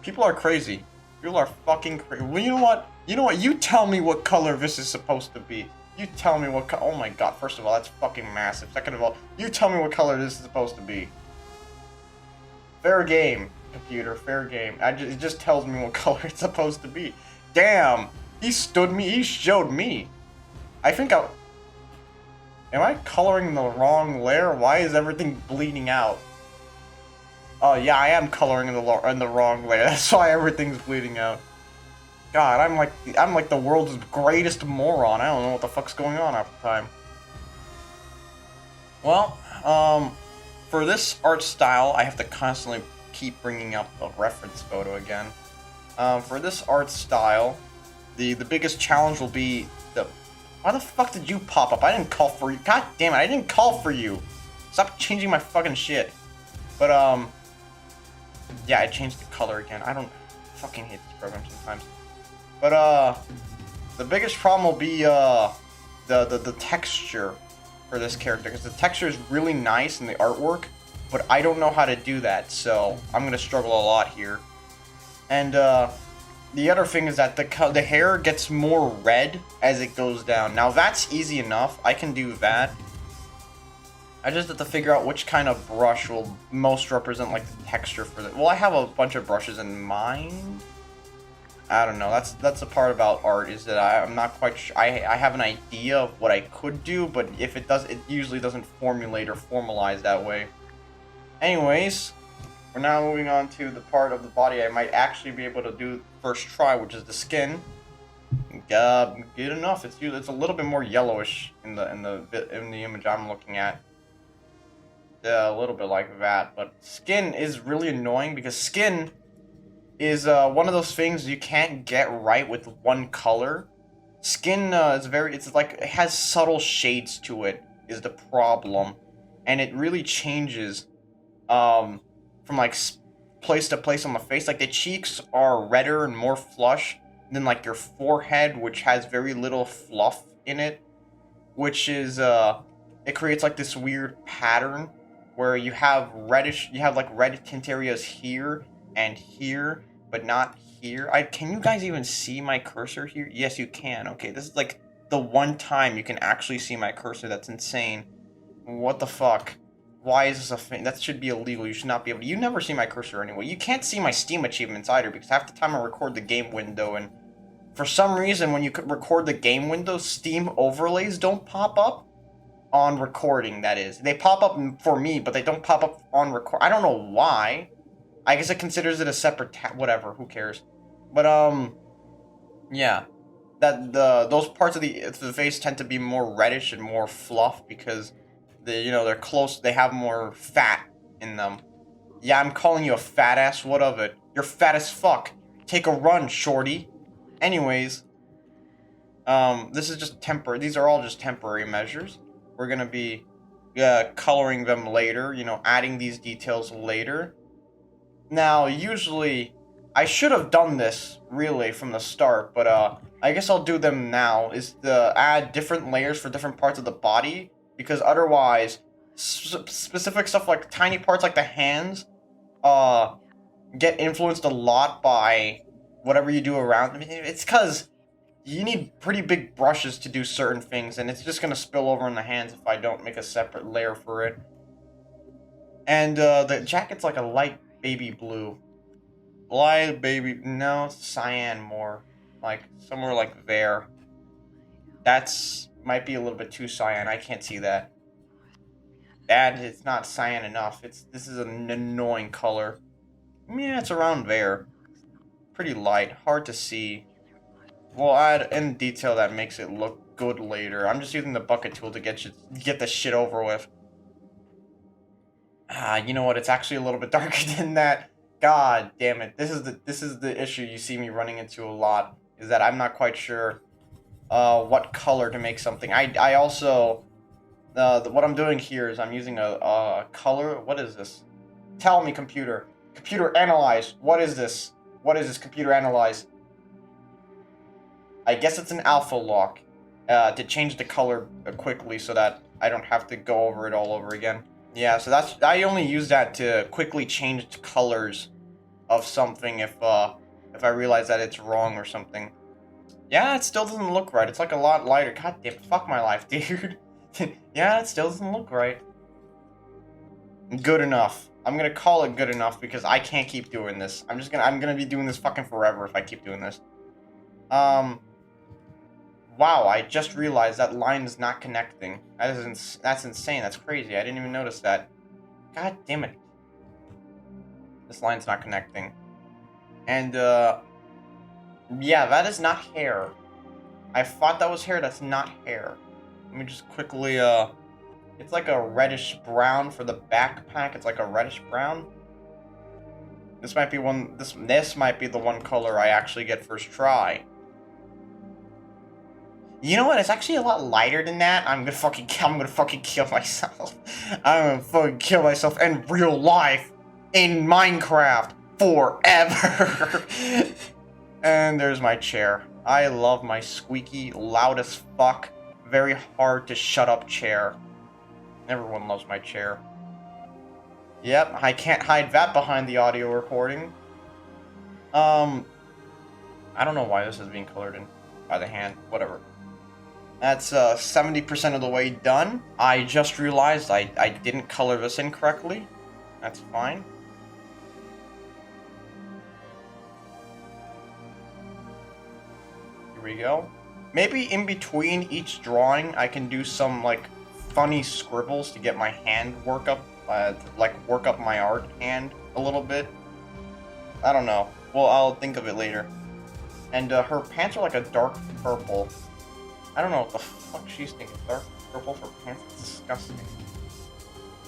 People are crazy. People are fucking crazy. Well, you know what? You know what? You tell me what color this is supposed to be. You tell me what oh my god, first of all, that's fucking massive. Second of all, you tell me what color this is supposed to be. Fair game, computer, fair game. It just tells me what color it's supposed to be. Damn! He showed me. I think am I coloring the wrong layer? Why is everything bleeding out? Oh yeah, I am coloring in the wrong layer. That's why everything's bleeding out. God, I'm like the world's greatest moron. I don't know what the fuck's going on half the time. Well, for this art style, I have to constantly keep bringing up the reference photo again. For this art style, the biggest challenge will be the... Why the fuck did you pop up? I didn't call for you. God damn it, I didn't call for you. Stop changing my fucking shit. But, yeah, I changed the color again. I don't fucking hate this program sometimes. But, the biggest problem will be, the texture for this character, because the texture is really nice in the artwork, but I don't know how to do that, so I'm gonna struggle a lot here. And, the other thing is that the hair gets more red as it goes down. Now, that's easy enough. I can do that. I just have to figure out which kind of brush will most represent, like, the texture for the... Well, I have a bunch of brushes in mind. I don't know. That's the part about art, is that I'm not quite sure. I have an idea of what I could do, but if it does, it usually doesn't formulate or formalize that way. Anyways, we're now moving on to the part of the body I might actually be able to do first try, which is the skin. Good enough. It's a little bit more yellowish in the image I'm looking at. Yeah, a little bit like that, but skin is really annoying because skin is one of those things you can't get right with one color. Skin it's like, it has subtle shades to it is the problem, and it really changes from like place to place on the face. Like the cheeks are redder and more flush than like your forehead, which has very little fluff in it, which is it creates like this weird pattern where you have like red tint areas here and here, but not here. Can you guys even see my cursor here? Yes, you can. Okay, this is like the one time you can actually see my cursor. That's insane. What the fuck? Why is this a thing? That should be illegal. You should not be able to. You never see my cursor anyway. You can't see my Steam achievements either, because half the time I record the game window, and for some reason when you record the game window, Steam overlays don't pop up on recording, that is. They pop up for me, but they don't pop up on record. I don't know why. I guess it considers it a separate whatever, who cares. But yeah. Those parts of the face tend to be more reddish and more fluff because they're close, they have more fat in them. Yeah, I'm calling you a fat ass, what of it? You're fat as fuck. Take a run, shorty. Anyways, this is just these are all just temporary measures. We're gonna be coloring them later, adding these details later. Now, usually, I should have done this, really, from the start, but I guess I'll do them now, is to add different layers for different parts of the body, because otherwise, specific stuff like tiny parts like the hands, get influenced a lot by whatever you do around them. It's because you need pretty big brushes to do certain things, and it's just going to spill over in the hands if I don't make a separate layer for it. And the jacket's like a light baby blue. Light baby... No, cyan more. Like, somewhere like there. Might be a little bit too cyan. I can't see that. It's not cyan enough. This is an annoying color. Yeah, it's around there. Pretty light. Hard to see. We'll add in detail that makes it look good later. I'm just using the bucket tool to get this shit over with. You know what? It's actually a little bit darker than that. God damn it. This is the issue you see me running into a lot, is that I'm not quite sure what color to make something. I also what I'm doing here is I'm using a color. What is this? Tell me, computer. Computer, analyze. What is this? What is this, computer, analyze? I guess it's an alpha lock. To change the color quickly so that I don't have to go over it all over again. Yeah, so I only use that to quickly change colors of something if I realize that it's wrong or something. Yeah, it still doesn't look right. It's like a lot lighter. God damn it, fuck my life, dude. Yeah, it still doesn't look right. Good enough. I'm gonna call it good enough because I can't keep doing this. I'm gonna be doing this fucking forever if I keep doing this. Wow, I just realized that line is not connecting. That's insane. That's crazy. I didn't even notice that. God damn it. This line's not connecting. And, yeah, that is not hair. I thought that was hair. That's not hair. Let me just quickly, it's like a reddish brown for the backpack. It's like a reddish brown. This might be this might be the one color I actually get first try. You know what? It's actually a lot lighter than that. I'm gonna fucking kill myself. I'm gonna fucking kill myself in real life, in Minecraft, forever. And there's my chair. I love my squeaky, loud as fuck, very hard to shut up chair. Everyone loves my chair. Yep, I can't hide that behind the audio recording. I don't know why this is being colored in by the hand. Whatever. That's 70% of the way done. I just realized I didn't color this in correctly. That's fine. Here we go. Maybe in between each drawing, I can do some like funny scribbles to get my hand work up my art hand a little bit. I don't know. Well, I'll think of it later. And her pants are like a dark purple. I don't know what the fuck she's thinking. Dark purple for pants? It's disgusting.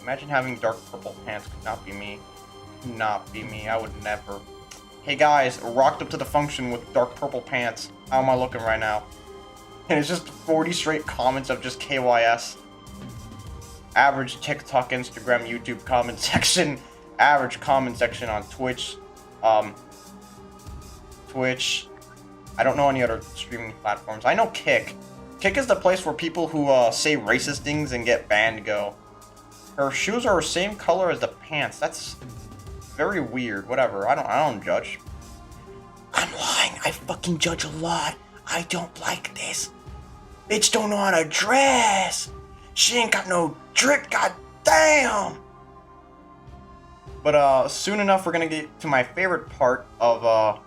Imagine having dark purple pants. Could not be me. Could not be me. I would never. Hey guys, rocked up to the function with dark purple pants. How am I looking right now? And it's just 40 straight comments of just KYS. Average TikTok, Instagram, YouTube comment section. Average comment section on Twitch. Twitch. I don't know any other streaming platforms. I know Kick. Kick is the place where people who say racist things and get banned go. Her shoes are the same color as the pants. That's very weird. Whatever. I don't judge. I'm lying. I fucking judge a lot. I don't like this. Bitch don't know how to dress. She ain't got no drip. God damn. But soon enough, we're gonna get to my favorite part of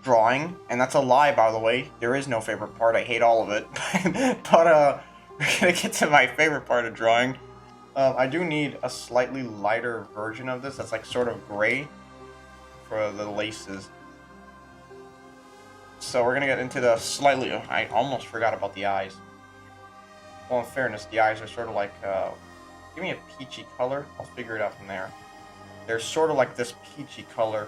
drawing, and that's a lie, by the way. There is no favorite part. I hate all of it. But we're gonna get to my favorite part of drawing. I do need a slightly lighter version of this that's like sort of gray for the laces. So we're gonna get into the slightly. I almost forgot about the eyes. Well, in fairness, the eyes are sort of like. Give me a peachy color. I'll figure it out from there. They're sort of like this peachy color,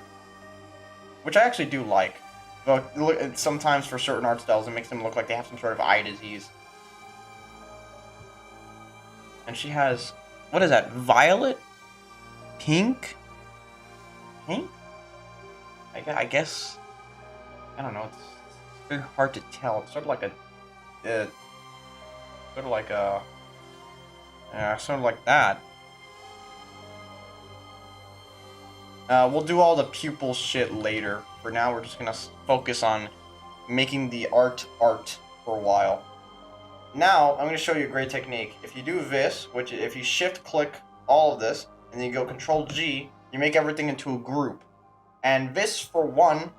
which I actually do like. But sometimes for certain art styles, it makes them look like they have some sort of eye disease. And she has, what is that? Violet? Pink? Pink? I guess. I don't know. It's very hard to tell. It's sort of like sort of like that. We'll do all the pupil shit later. For now, we're just gonna focus on making the art for a while. Now, I'm gonna show you a great technique. If you do this, which if you shift click all of this, and then you go Control G, you make everything into a group. And this, for one,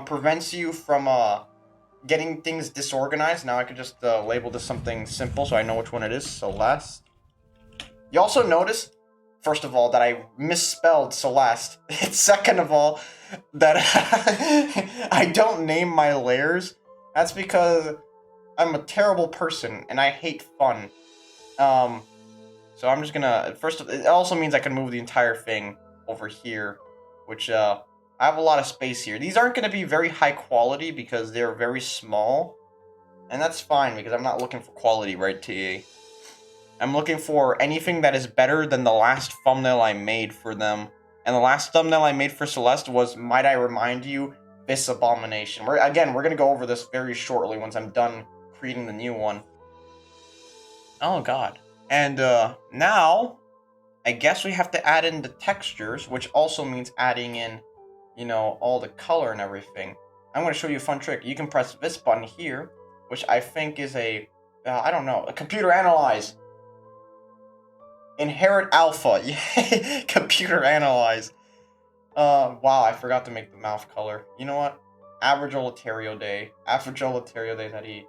prevents you from getting things disorganized. Now I could just label this something simple so I know which one it is. Celeste. You also notice, first of all, that I misspelled Celeste. Second of all, that I don't name my layers. That's because I'm a terrible person and I hate fun. So I'm just gonna it also means I can move the entire thing over here, which I have a lot of space here. These aren't gonna be very high quality because they're very small, and that's fine because I'm not looking for quality, right, TA? I'm looking for anything that is better than the last thumbnail I made for them. And the last thumbnail I made for Celeste was, might I remind you, this abomination. We're going to go over this very shortly once I'm done creating the new one. Oh god. And now, I guess we have to add in the textures, which also means adding in, you know, all the color and everything. I'm going to show you a fun trick. You can press this button here, which I think is a, I don't know, a computer analyze. Inherit alpha. Yay! Computer analyze. Wow, I forgot to make the mouth color. You know what? Average olaterrio day. Average olaterrio day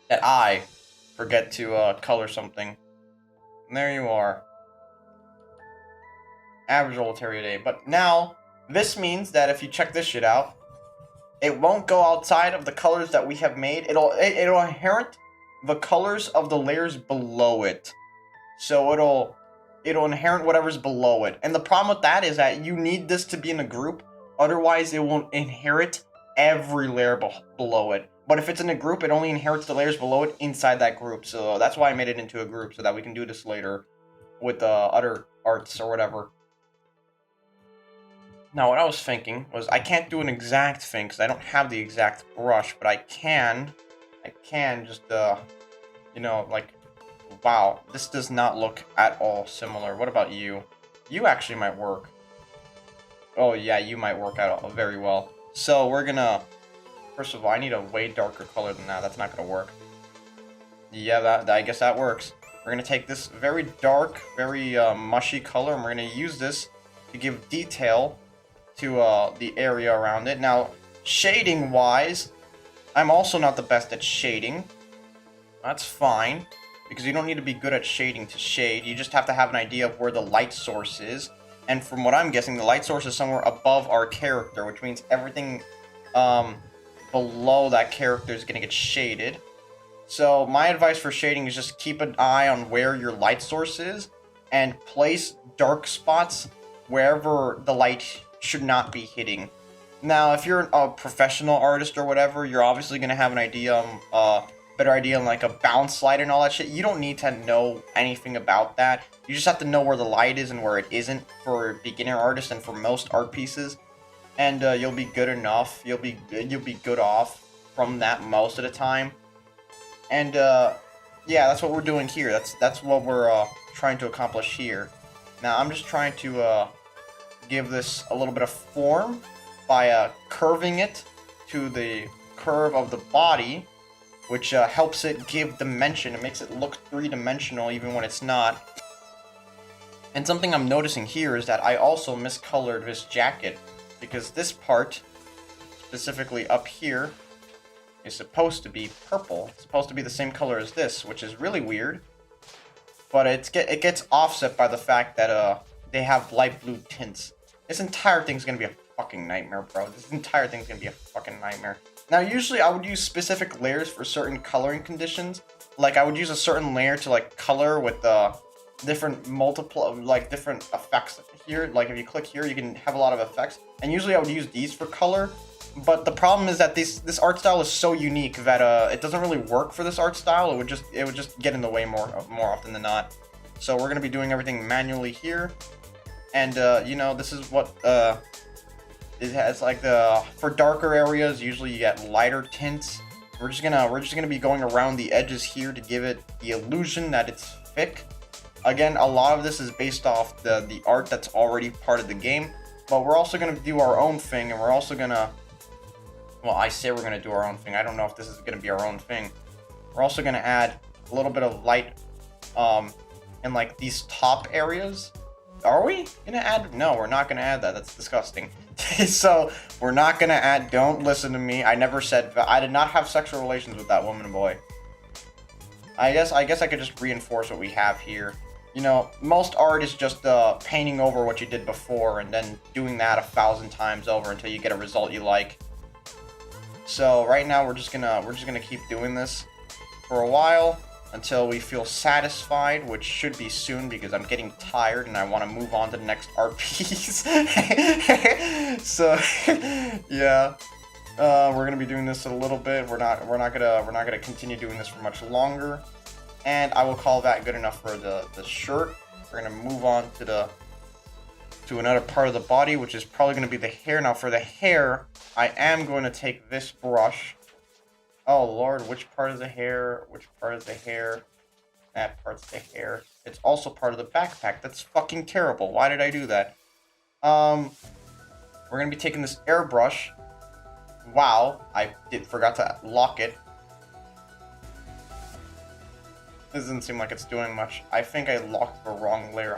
that I forget to color something. And there you are. Average olaterrio day. But now, this means that if you check this shit out, it won't go outside of the colors that we have made. It'll inherit the colors of the layers below it. So it'll inherit whatever's below it. And the problem with that is that you need this to be in a group, otherwise it won't inherit every layer below it. But if it's in a group, it only inherits the layers below it inside that group. So that's why I made it into a group, so that we can do this later with other arts or whatever. Now, what I was thinking was, I can't do an exact thing because I don't have the exact brush, but I can just, you know, like, wow, this does not look at all similar. What about you? You actually might work. Oh yeah, you might work out very well. So we're gonna, first of all, I need a way darker color than that. That's not gonna work. Yeah, I guess that works. We're gonna take this very dark, very mushy color, and we're gonna use this to give detail to the area around it. Now, shading-wise, I'm also not the best at shading. That's fine, because you don't need to be good at shading to shade. You just have to have an idea of where the light source is. And from what I'm guessing, the light source is somewhere above our character, which means everything below that character is going to get shaded. So my advice for shading is just keep an eye on where your light source is, and place dark spots wherever the light should not be hitting. Now, if you're a professional artist or whatever, you're obviously going to have an idea, better idea on like a bounce slide and all that shit. You don't need to know anything about that. You just have to know where the light is and where it isn't for beginner artists and for most art pieces. And you'll be good enough. You'll be good off from that most of the time. And yeah, that's what we're doing here. That's what we're trying to accomplish here. Now, I'm just trying to give this a little bit of form by curving it to the curve of the body, which helps it give dimension. It makes it look three-dimensional even when it's not. And something I'm noticing here is that I also miscolored this jacket, because this part, specifically up here, is supposed to be purple. It's supposed to be the same color as this, which is really weird. But it gets offset by the fact that they have light blue tints. This entire thing's gonna be a fucking nightmare, bro. This entire thing's gonna be a fucking nightmare. Now, usually I would use specific layers for certain coloring conditions. Like, I would use a certain layer to, like, color with different different effects here. Like, if you click here, you can have a lot of effects. And usually I would use these for color. But the problem is that this art style is so unique that it doesn't really work for this art style. It would just get in the way more often than not. So we're gonna be doing everything manually here. And you know, this is what it has, like, for darker areas, usually you get lighter tints. We're just gonna be going around the edges here to give it the illusion that it's thick. Again, a lot of this is based off the art that's already part of the game, but we're also gonna do our own thing, and we're also gonna, well, I say we're gonna do our own thing. I don't know if this is gonna be our own thing. We're also gonna add a little bit of light in, like, these top areas. Are we gonna add? No, we're not gonna add that. That's disgusting. So we're not gonna add. Don't listen to me. I never said. I did not have sexual relations with that woman and boy. I guess I could just reinforce what we have here. You know, most art is just painting over what you did before and then doing that 1,000 times over until you get a result you like. So right now we're just gonna keep doing this for a while until we feel satisfied, which should be soon because I'm getting tired and I want to move on to the next art piece. So yeah, we're gonna be doing this a little bit. We're not gonna continue doing this for much longer. And I will call that good enough for the shirt. We're gonna move on to another part of the body, which is probably gonna be the hair. Now for the hair, I am going to take this brush. Oh lord, which part of the hair? Which part of the hair? That part's the hair. It's also part of the backpack. That's fucking terrible. Why did I do that? We're gonna be taking this airbrush. Wow, I forgot to lock it. This doesn't seem like it's doing much. I think I locked the wrong layer.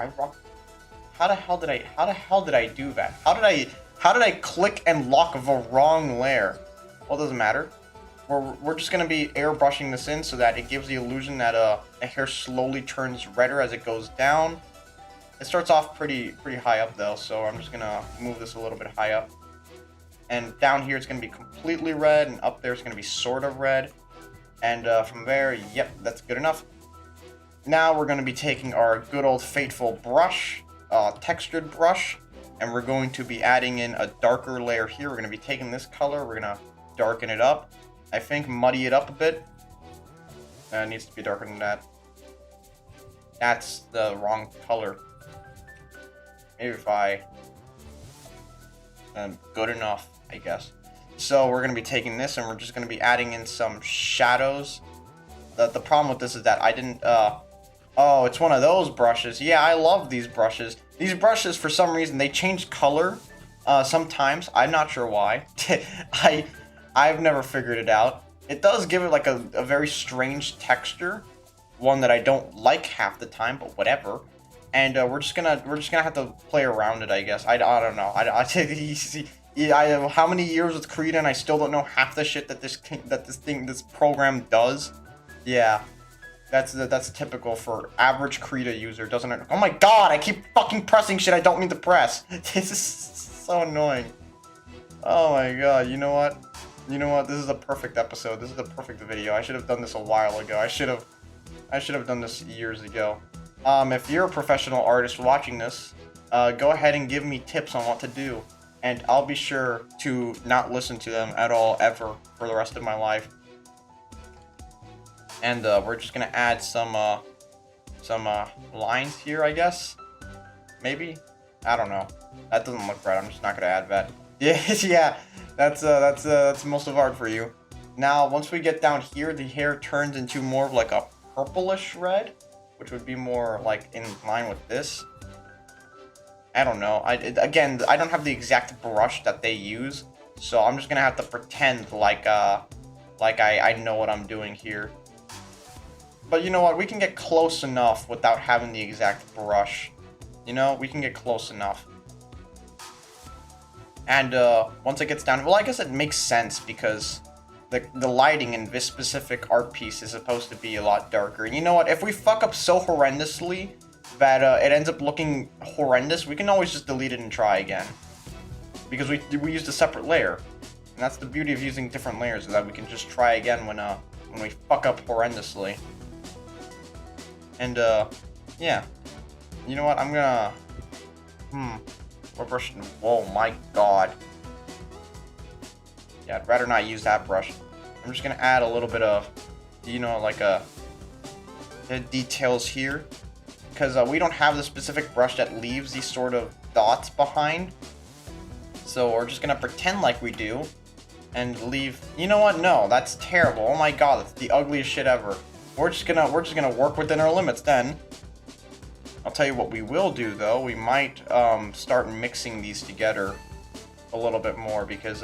How the hell did I do that? How did I click and lock the wrong layer? Well, it doesn't matter. We're just gonna be airbrushing this in so that it gives the illusion that the hair slowly turns redder as it goes down. It starts off pretty high up though, so I'm just gonna move this a little bit high up. And down here it's gonna be completely red, and up there it's gonna be sort of red. And from there, yep, that's good enough. Now we're going to be taking our good old faithful brush, textured brush, and we're going to be adding in a darker layer here. We're going to be taking this color, we're going to darken it up. I think muddy it up a bit. It needs to be darker than that. That's the wrong color. Maybe if I... good enough, I guess. So we're going to be taking this and we're just going to be adding in some shadows. The problem with this is that I didn't... Oh, it's one of those brushes. Yeah, I love these brushes. These brushes, for some reason, they change color sometimes. I'm not sure why. I've never figured it out. It does give it like a very strange texture, one that I don't like half the time, but whatever. And we're just gonna have to play around it, I guess. I don't know. I have how many years with Krita and I still don't know half the shit that this program does. Yeah. That's typical for average Krita user, doesn't it? Oh my god, I keep fucking pressing shit I don't mean to press. This is so annoying. Oh my god, you know what? You know what? This is a perfect episode. This is a perfect video. I should have done this a while ago. I should have done this years ago. If you're a professional artist watching this, go ahead and give me tips on what to do. And I'll be sure to not listen to them at all, ever, for the rest of my life. And we're just gonna add some lines here, I guess. Maybe, I don't know. That doesn't look right. I'm just not gonna add that. Yeah, that's most of art for you. Now, once we get down here, the hair turns into more of like a purplish red, which would be more like in line with this. I don't know. Again, I don't have the exact brush that they use, so I'm just gonna have to pretend like I know what I'm doing here. But you know what, we can get close enough without having the exact brush. You know, we can get close enough. And once it gets down, well, I guess it makes sense because the lighting in this specific art piece is supposed to be a lot darker. And you know what, if we fuck up so horrendously that it ends up looking horrendous, we can always just delete it and try again. Because we used a separate layer. And that's the beauty of using different layers, is that we can just try again when we fuck up horrendously. And, yeah. You know what, I'm gonna... What brush? Whoa, my god. Yeah, I'd rather not use that brush. I'm just gonna add a little bit of, you know, like the details here. Because we don't have the specific brush that leaves these sort of dots behind. So we're just gonna pretend like we do. And leave... You know what? No, that's terrible. Oh my god, that's the ugliest shit ever. We're just gonna work within our limits then. I'll tell you what we will do though. We might start mixing these together a little bit more because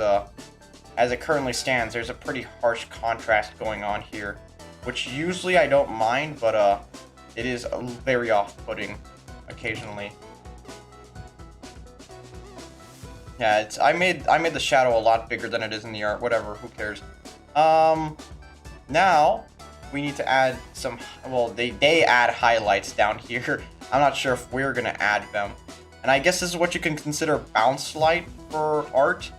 as it currently stands, there's a pretty harsh contrast going on here, which usually I don't mind, but it is very off-putting occasionally. Yeah, I made the shadow a lot bigger than it is in the art. Whatever, who cares? Now we need to add some. Well, they add highlights down here. I'm not sure if we're gonna add them. And I guess this is what you can consider bounce light for art.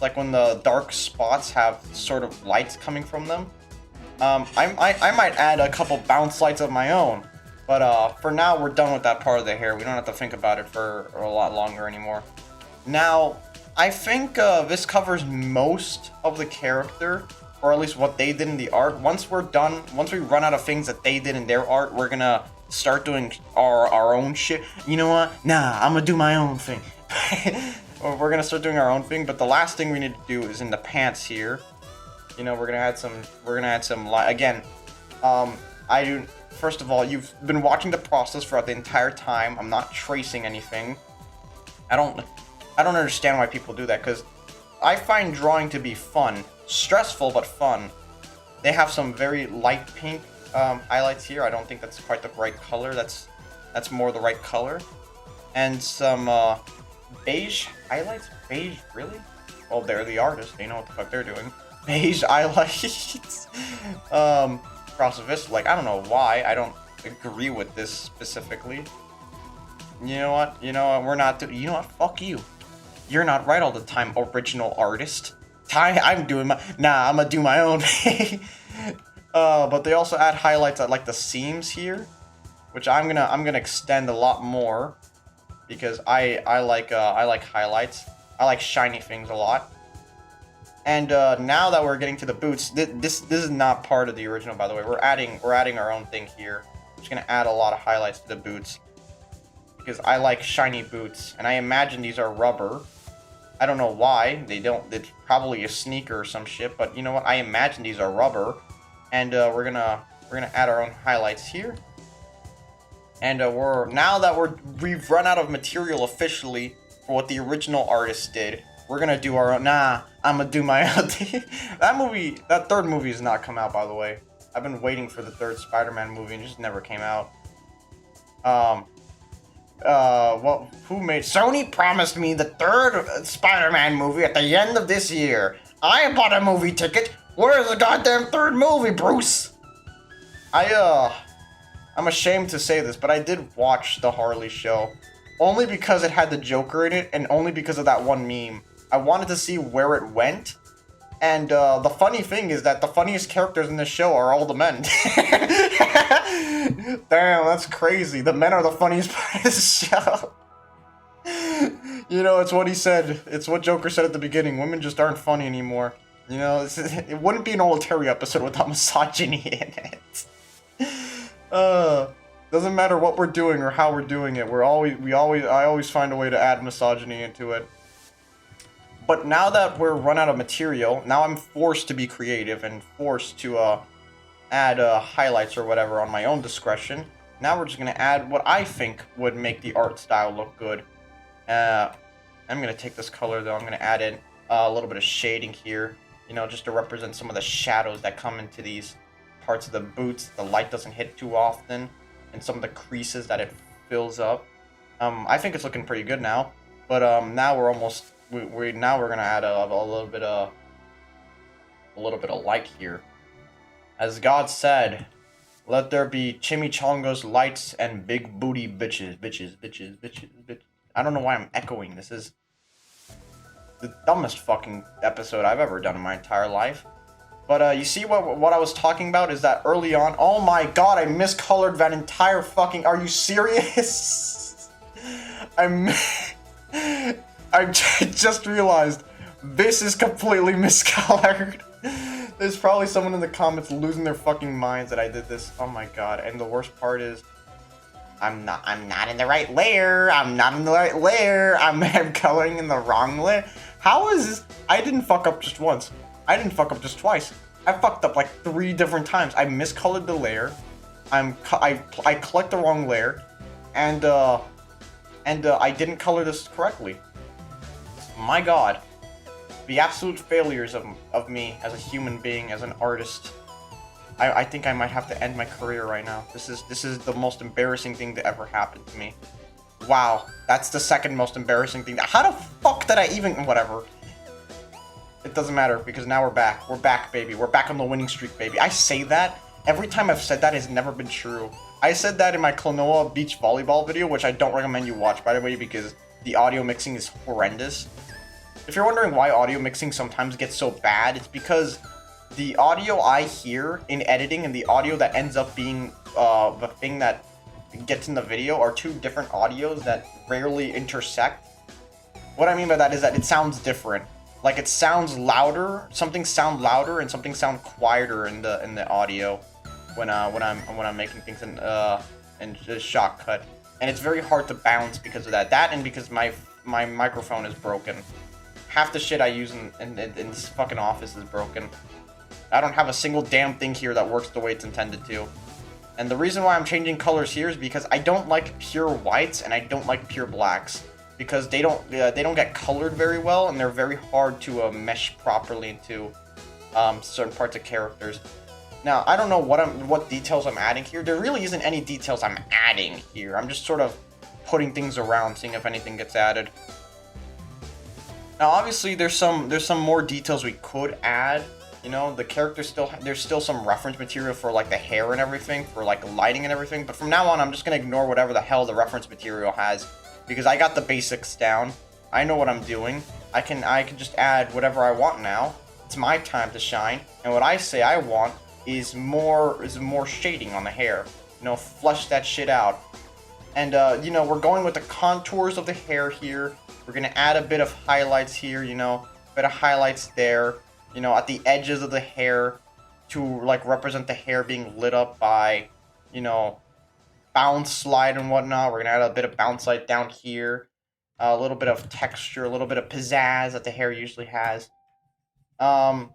Like when the dark spots have sort of lights coming from them. I might add a couple bounce lights of my own. But for now, we're done with that part of the hair. We don't have to think about it for a lot longer anymore. Now, I think this covers most of the character. or at least what they did in the art. Once we're done, once we run out of things that they did in their art, we're gonna start doing our own shit. You know what? Nah, I'm gonna do my own thing. We're gonna start doing our own thing, but the last thing we need to do is in the pants here. You know, we're gonna add some again. First of all, you've been watching the process throughout the entire time. I'm not tracing anything. I don't understand why people do that, because I find drawing to be fun. Stressful, but fun. They have some very light pink highlights here. I don't think that's quite the right color. That's more the right color. And some beige highlights? Beige, really? Well, they're the artists. They know what the fuck they're doing. Beige highlights. Across the vista. Like, I don't know why. I don't agree with this specifically. You know what? You know what? We're not you know what? Fuck you. You're not right all the time, original artist. I'm doing my... Nah, I'm gonna do my own thing. But they also add highlights at, like, the seams here, which I'm gonna extend a lot more, because I like highlights. I like shiny things a lot. And now that we're getting to the boots, this is not part of the original, by the way. We're adding our own thing here. I'm just gonna add a lot of highlights to the boots, because I like shiny boots, and I imagine these are rubber. I don't know why they don't. It's probably a sneaker or some shit, but you know what? I imagine these are rubber, and we're gonna add our own highlights here. And now that we've run out of material officially for what the original artist did, we're gonna do our own. Nah, I'm gonna do my own thing. That third movie has not come out, by the way. I've been waiting for the third Spider-Man movie, and it just never came out. Who made... Sony promised me the third Spider-Man movie at the end of this year. I bought a movie ticket. Where's the goddamn third movie, Bruce? I'm ashamed to say this, but I did watch the Harley show. Only because it had the Joker in it, and only because of that one meme. I wanted to see where it went. And the funny thing is that the funniest characters in this show are all the men. Damn, that's crazy. The men are the funniest part of this show. You know, it's what he said. It's what Joker said at the beginning. Women just aren't funny anymore. You know, it wouldn't be an olaterrio episode without misogyny in it. Doesn't matter what we're doing or how we're doing it. I always find a way to add misogyny into it. But now that we're run out of material, now I'm forced to be creative and forced to add highlights or whatever on my own discretion. Now we're just going to add what I think would make the art style look good. I'm going to take this color though, I'm going to add in a little bit of shading here, you know, just to represent some of the shadows that come into these parts of the boots. The light doesn't hit too often, and some of the creases that it fills up. I think it's looking pretty good now, but now we're almost... now we're gonna add a little bit of light here. As God said, "Let there be chimichangas, lights, and big booty bitches." I don't know why I'm echoing. This is the dumbest fucking episode I've ever done in my entire life. But you see what I was talking about is that early on. Oh my God! I miscolored that entire fucking. Are you serious? I just realized this is completely miscolored. There's probably someone in the comments losing their fucking minds that I did this. Oh my God. And the worst part is I'm not in the right layer. I'm coloring in the wrong layer. How is this? I didn't fuck up just once. I didn't fuck up just twice. I fucked up like 3 different times. I miscolored the layer. I clicked the wrong layer, and I didn't color this correctly. My God, the absolute failures of me as a human being, as an artist. I think I might have to end my career right now. This is the most embarrassing thing to ever happen to me. Wow, that's the second most embarrassing thing. How the fuck did I even... Whatever. It doesn't matter, because now we're back. We're back, baby. We're back on the winning streak, baby. I say that. Every time I've said that, it's never been true. I said that in my Klonoa beach volleyball video, which I don't recommend you watch, by the way, because the audio mixing is horrendous. If you're wondering why audio mixing sometimes gets so bad, it's because the audio I hear in editing and the audio that ends up being the thing that gets in the video are 2 different audios that rarely intersect. What I mean by that is that it sounds different. like it sounds louder. Something sound louder and something sound quieter in the audio when I'm making things in Shotcut, and it's very hard to bounce because of that. That and because my microphone is broken. Half the shit I use in this fucking office is broken. I don't have a single damn thing here that works the way it's intended to. And the reason why I'm changing colors here is because I don't like pure whites and I don't like pure blacks, because they don't get colored very well, and they're very hard to mesh properly into certain parts of characters. Now, I don't know what details I'm adding here. There really isn't any details I'm adding here. I'm just sort of putting things around, seeing if anything gets added. Now, obviously, there's some more details we could add. You know, the character there's still some reference material for like the hair and everything, for like lighting and everything. But from now on, I'm just gonna ignore whatever the hell the reference material has, because I got the basics down. I know what I'm doing. I can just add whatever I want now. It's my time to shine, and what I say I want is more shading on the hair. You know, flush that shit out. And you know, we're going with the contours of the hair here. We're gonna add a bit of highlights here. You know, a bit of highlights there. You know, at the edges of the hair to like represent the hair being lit up by, you know, bounce light and whatnot. We're gonna add a bit of bounce light down here, a little bit of texture, a little bit of pizzazz that the hair usually has. And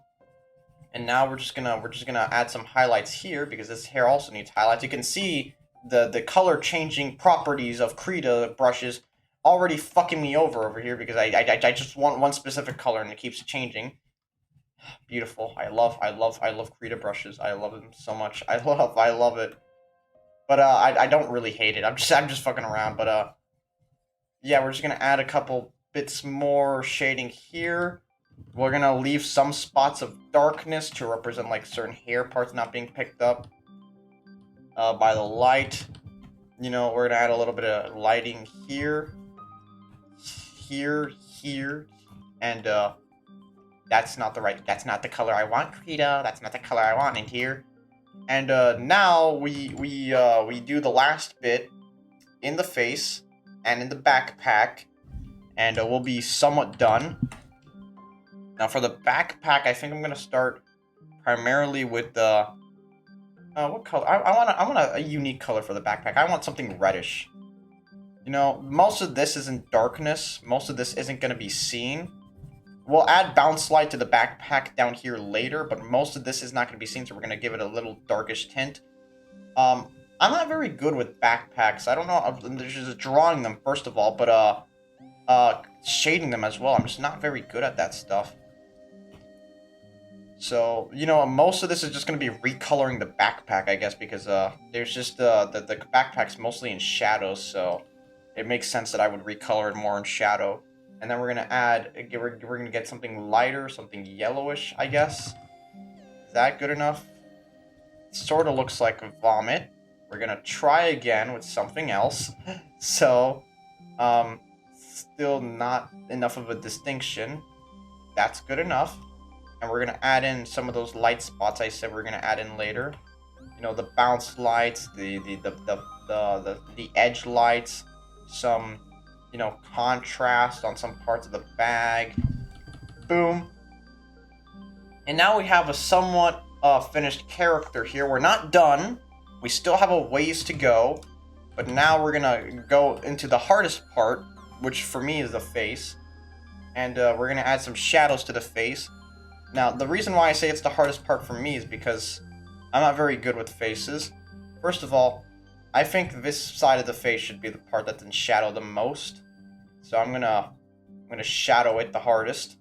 now we're just gonna add some highlights here, because this hair also needs highlights. You can see the color changing properties of Krita brushes already fucking me over here, because I just want one specific color and it keeps changing. Beautiful. I love Krita brushes. I love them so much. I love it. But I don't really hate it. I'm just fucking around. But yeah, we're just gonna add a couple bits more shading here. We're gonna leave some spots of darkness to represent like certain hair parts not being picked up by the light. You know, we're gonna add a little bit of lighting here, and that's not the color I want, Krita. That's not the color I want in here. And now we do the last bit in the face and in the backpack, and we'll be somewhat done. Now for the backpack, I think I'm gonna start primarily with the what color? I want a unique color for the backpack. I want something reddish. You know, most of this isn't darkness. Most of this isn't gonna be seen. We'll add bounce light to the backpack down here later, but most of this is not going to be seen, so we're going to give it a little darkish tint. I'm not very good with backpacks. I don't know, there's just drawing them first of all, but shading them as well. I'm just not very good at that stuff. So, you know, most of this is just going to be recoloring the backpack, I guess, because there's just the backpack's mostly in shadows, so it makes sense that I would recolor it more in shadow. And then we're gonna add, we're gonna get something lighter, something yellowish, I guess. Is that good enough? It sort of looks like vomit. We're gonna try again with something else. So, still not enough of a distinction. That's good enough. And we're gonna add in some of those light spots I said we're gonna add in later. You know, the bounce lights, the edge lights, some, you know, contrast on some parts of the bag. Boom. And now we have a somewhat finished character here. We're not done. We still have a ways to go. But now we're gonna go into the hardest part, which for me is the face. And we're gonna add some shadows to the face. Now, the reason why I say it's the hardest part for me is because I'm not very good with faces. First of all, I think this side of the face should be the part that's in shadow the most. So I'm gonna shadow it the hardest.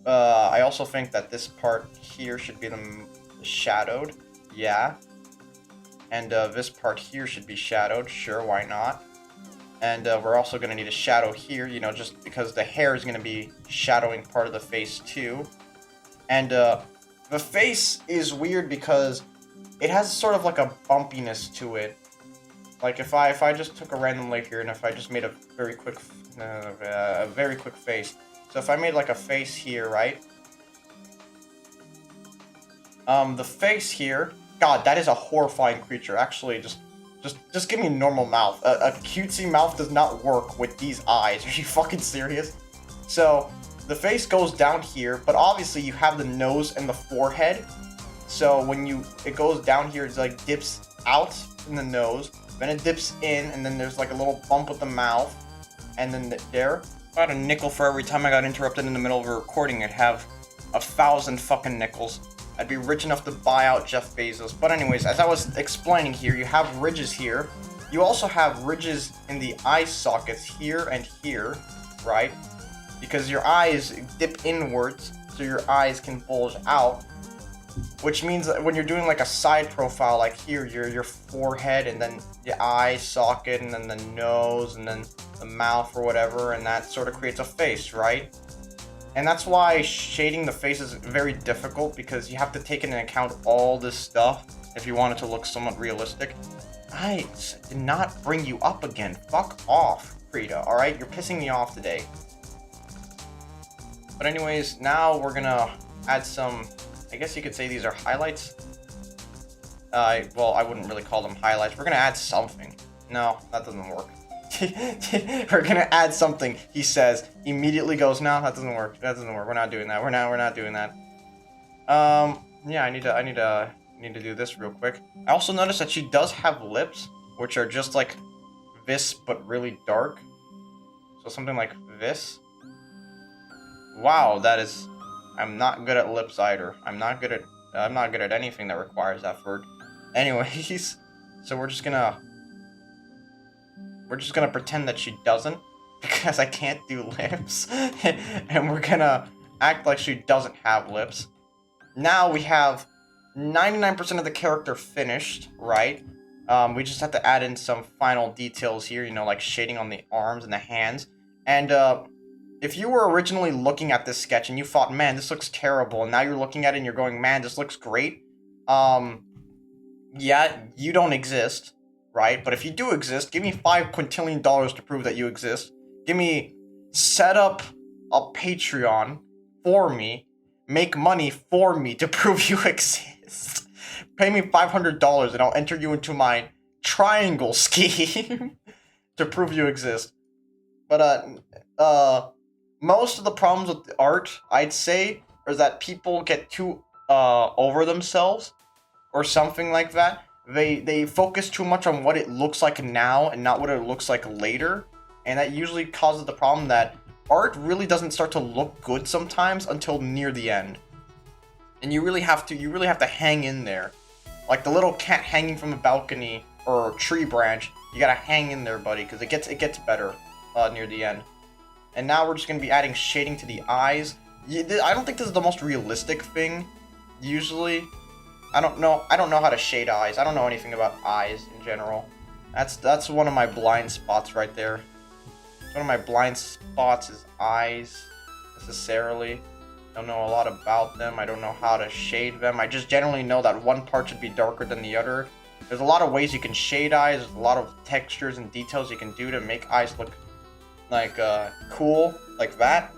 I also think that this part here should be the shadowed. Yeah. And this part here should be shadowed. Sure, why not? And we're also gonna need a shadow here, you know, just because the hair is gonna be shadowing part of the face too. And the face is weird because it has sort of like a bumpiness to it. Like if I just took a random layer here and if I just made a very quick face. So if I made like a face here, right? The face here, God, that is a horrifying creature. Actually, just give me a normal mouth. A cutesy mouth does not work with these eyes. Are you fucking serious? So the face goes down here, but obviously you have the nose and the forehead. So when it goes down here, it's like dips out in the nose, then it dips in, and then there's like a little bump with the mouth, and then there. About a nickel for every time I got interrupted in the middle of a recording. I'd have 1,000 fucking nickels. I'd be rich enough to buy out Jeff Bezos. But anyways, as I was explaining here, you have ridges here. You also have ridges in the eye sockets here and here, right? Because your eyes dip inwards, so your eyes can bulge out. Which means that when you're doing like a side profile, like here, your forehead, and then the eye socket, and then the nose, and then the mouth or whatever, and that sort of creates a face, right? And that's why shading the face is very difficult, because you have to take into account all this stuff if you want it to look somewhat realistic. I did not bring you up again. Fuck off, Frida, alright? You're pissing me off today. But anyways, now we're gonna add some, I guess you could say these are highlights. Well, I wouldn't really call them highlights. We're gonna add something. No, that doesn't work. We're gonna add something, he says. Immediately goes, no, that doesn't work. That doesn't work. We're not doing that. We're not doing that. Yeah, I need to do this real quick. I also noticed that she does have lips, which are just like this, but really dark. So something like this. Wow, that is. I'm not good at lips either. I'm not good at anything that requires effort. Anyways, so we're just gonna pretend that she doesn't, because I can't do lips, and we're gonna act like she doesn't have lips. Now we have 99% of the character finished, right? We just have to add in some final details here, you know, like shading on the arms and the hands. And if you were originally looking at this sketch and you thought, man, this looks terrible, and now you're looking at it and you're going, man, this looks great, yeah, you don't exist, right? But if you do exist, give me $5 quintillion to prove that you exist. Give me, set up a Patreon for me, make money for me to prove you exist. Pay me $500 and I'll enter you into my triangle scheme to prove you exist. But, most of the problems with the art, I'd say, is that people get too, over themselves, or something like that. They focus too much on what it looks like now and not what it looks like later, and that usually causes the problem that art really doesn't start to look good sometimes until near the end. And you really have to hang in there. Like the little cat hanging from a balcony or a tree branch, you gotta hang in there, buddy, because it gets better near the end. And now we're just gonna be adding shading to the eyes. I don't think this is the most realistic thing, usually. I don't know how to shade eyes. I don't know anything about eyes in general. That's one of my blind spots right there. One of my blind spots is eyes, necessarily. Don't know a lot about them. I don't know how to shade them. I just generally know that one part should be darker than the other. There's a lot of ways you can shade eyes. There's a lot of textures and details you can do to make eyes look like cool, like that.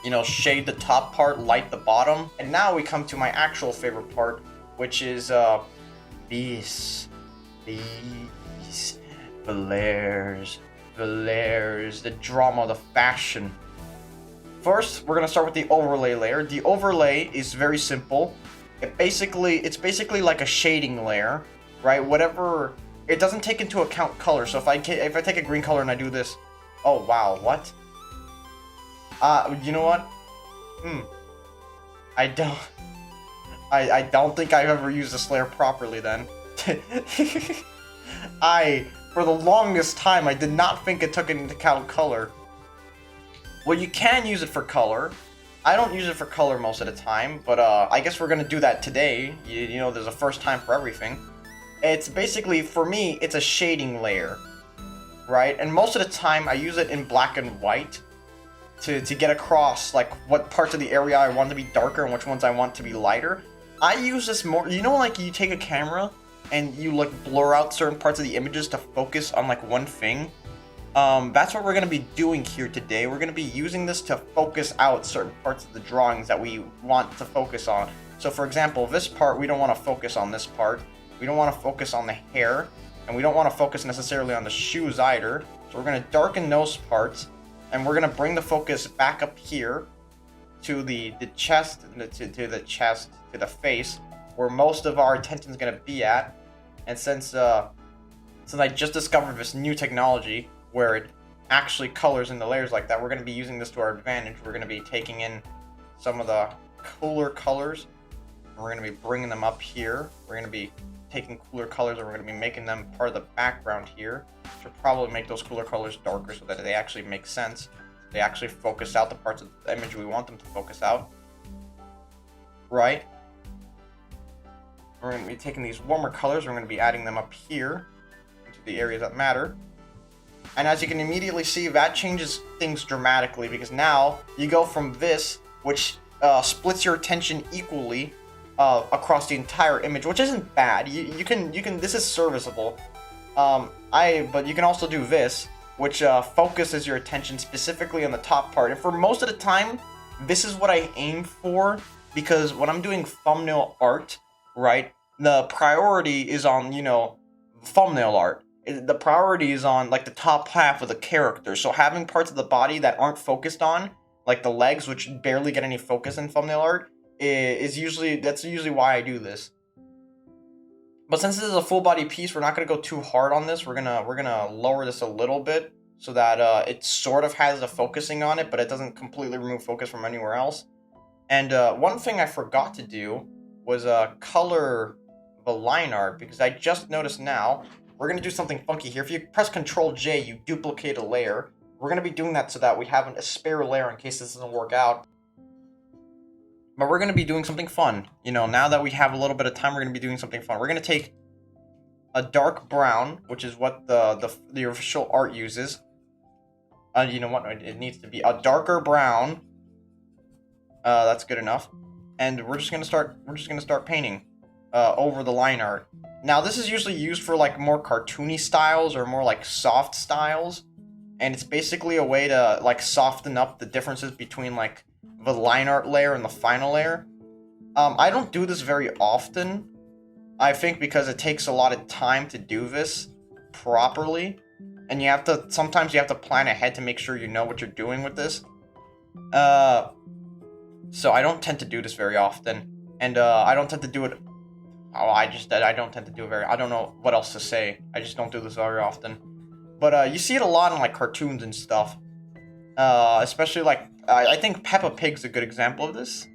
You know, shade the top part, light the bottom. And now we come to my actual favorite part, which is these flares, the drama, the fashion. First, we're gonna start with the overlay layer. The overlay is very simple. It's basically like a shading layer, right? Whatever. It doesn't take into account color. So if I take a green color and I do this, oh wow, what? You know what? I don't think I've ever used this layer properly then. For the longest time, I did not think it took into account color. Well, you can use it for color. I don't use it for color most of the time, but I guess we're gonna do that today. You know, there's a first time for everything. It's basically, for me, it's a shading layer, right? And most of the time, I use it in black and white to get across, like, what parts of the area I want to be darker and which ones I want to be lighter. I use this more, you know, like, you take a camera and you, like, blur out certain parts of the images to focus on, like, one thing. That's what we're going to be doing here today. We're going to be using this to focus out certain parts of the drawings that we want to focus on. So, for example, this part, we don't want to focus on this part. We don't want to focus on the hair, and we don't want to focus necessarily on the shoes either. So we're going to darken those parts, and we're going to bring the focus back up here to the chest, to the chest, to the face, where most of our attention is going to be at. And since I just discovered this new technology where it actually colors in the layers like that, we're going to be using this to our advantage. We're going to be taking in some of the cooler colors, and we're going to be bringing them up here. We're going to be taking cooler colors, and we're going to be making them part of the background here. Should probably make those cooler colors darker so that they actually make sense. They actually focus out the parts of the image we want them to focus out. Right? We're going to be taking these warmer colors, we're going to be adding them up here into the areas that matter. And as you can immediately see, that changes things dramatically, because now you go from this, which splits your attention equally across the entire image, which isn't bad. You can this is serviceable. But you can also do this, which focuses your attention specifically on the top part. And for most of the time, this is what I aim for, because when I'm doing thumbnail art, right, the priority is on, thumbnail art. The priority is on, like, the top half of the character. So having parts of the body that aren't focused on, like the legs, which barely get any focus in thumbnail art, that's usually why I do this. But since this is a full body piece, we're not going to go too hard on this. We're gonna lower this a little bit so that it sort of has the focusing on it, but it doesn't completely remove focus from anywhere else. And one thing I forgot to do was color the line art, because I just noticed now we're going to do something funky here. If you press Ctrl J, you duplicate a layer. We're going to be doing that so that we have a spare layer in case this doesn't work out. But we're going to be doing something fun. Now that we have a little bit of time, we're going to be doing something fun. We're going to take a dark brown, which is what the official art uses. You know what? It needs to be a darker brown. That's good enough. And we're just going to start painting over the line art. Now, this is usually used for, like, more cartoony styles or more, like, soft styles. And it's basically a way to, like, soften up the differences between, like, the line art layer and the final layer. I don't do this very often, I think, because it takes a lot of time to do this properly. And sometimes you have to plan ahead to make sure you know what you're doing with this. So I don't tend to do this very often. And I don't tend to do it... I don't tend to do it very... I don't know what else to say. I just don't do this very often. But you see it a lot in, like, cartoons and stuff. Especially, like... I think Peppa Pig's a good example of this.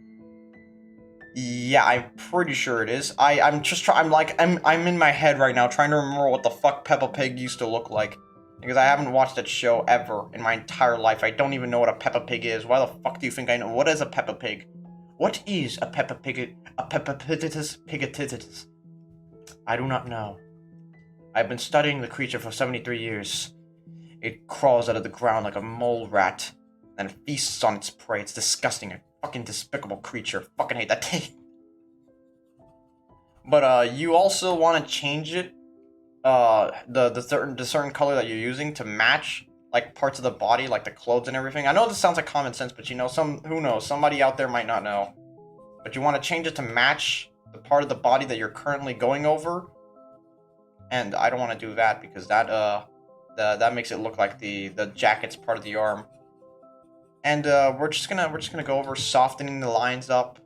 Yeah, I'm pretty sure it is. I'm in my head right now trying to remember what the fuck Peppa Pig used to look like. Because I haven't watched that show ever in my entire life. I don't even know what a Peppa Pig is. Why the fuck do you think I know? What is a Peppa Pig? What is a Peppa Pig? A Peppa Pigatitis? I do not know. I've been studying the creature for 73 years. It crawls out of the ground like a mole rat, and feasts on its prey. It's disgusting. A fucking despicable creature. Fucking hate that thing. But you also want to change it, the certain color that you're using to match, like, parts of the body, like the clothes and everything. I know this sounds like common sense, but who knows? Somebody out there might not know. But you want to change it to match the part of the body that you're currently going over. And I don't want to do that because that makes it look like the jacket's part of the arm. And we're just gonna go over softening the lines up,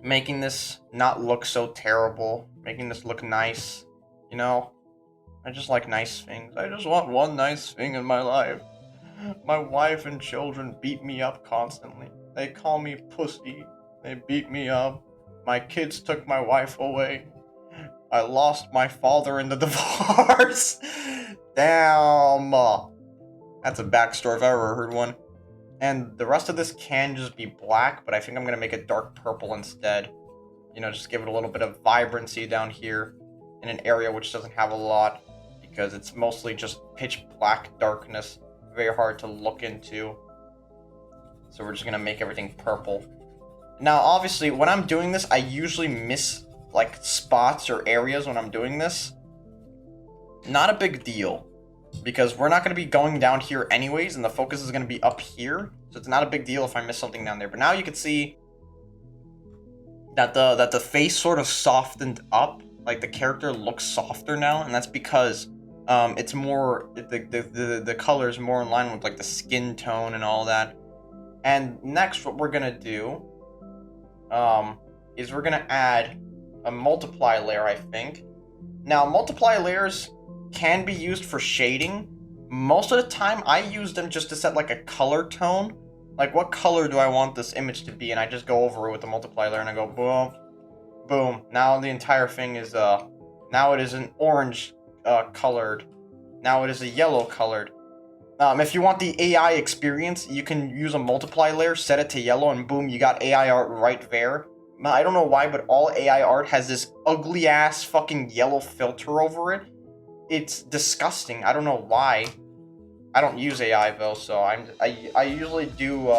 making this not look so terrible, making this look nice. I just like nice things. I just want one nice thing in my life. My wife and children beat me up constantly. They call me pussy. They beat me up. My kids took my wife away. I lost my father in the divorce. Damn. That's a backstory if I ever heard one. And the rest of this can just be black, but I think I'm going to make it dark purple instead. Just give it a little bit of vibrancy down here in an area which doesn't have a lot, because it's mostly just pitch black darkness, very hard to look into. So we're just going to make everything purple. Now, obviously, when I'm doing this, I usually miss, like, spots or areas when I'm doing this. Not a big deal, because we're not going to be going down here anyways, and the focus is going to be up here, so it's not a big deal if I miss something down there. But now you can see that the face sort of softened up, like the character looks softer now, and that's because it's more, the color is more in line with, like, the skin tone and all that. And next, what we're gonna do is we're gonna add a multiply layer, I think. Now, multiply layers can be used for shading. Most of the time, I use them just to set like a color tone. Like, what color do I want this image to be? And I just go over it with the multiply layer and I go boom, boom. Now the entire thing is, now it is an orange colored. Now it is a yellow colored. If you want the AI experience, you can use a multiply layer, set it to yellow, and boom, you got AI art right there. I don't know why, but all AI art has this ugly ass fucking yellow filter over it. It's disgusting. I don't know why. I don't use AI though, so I usually do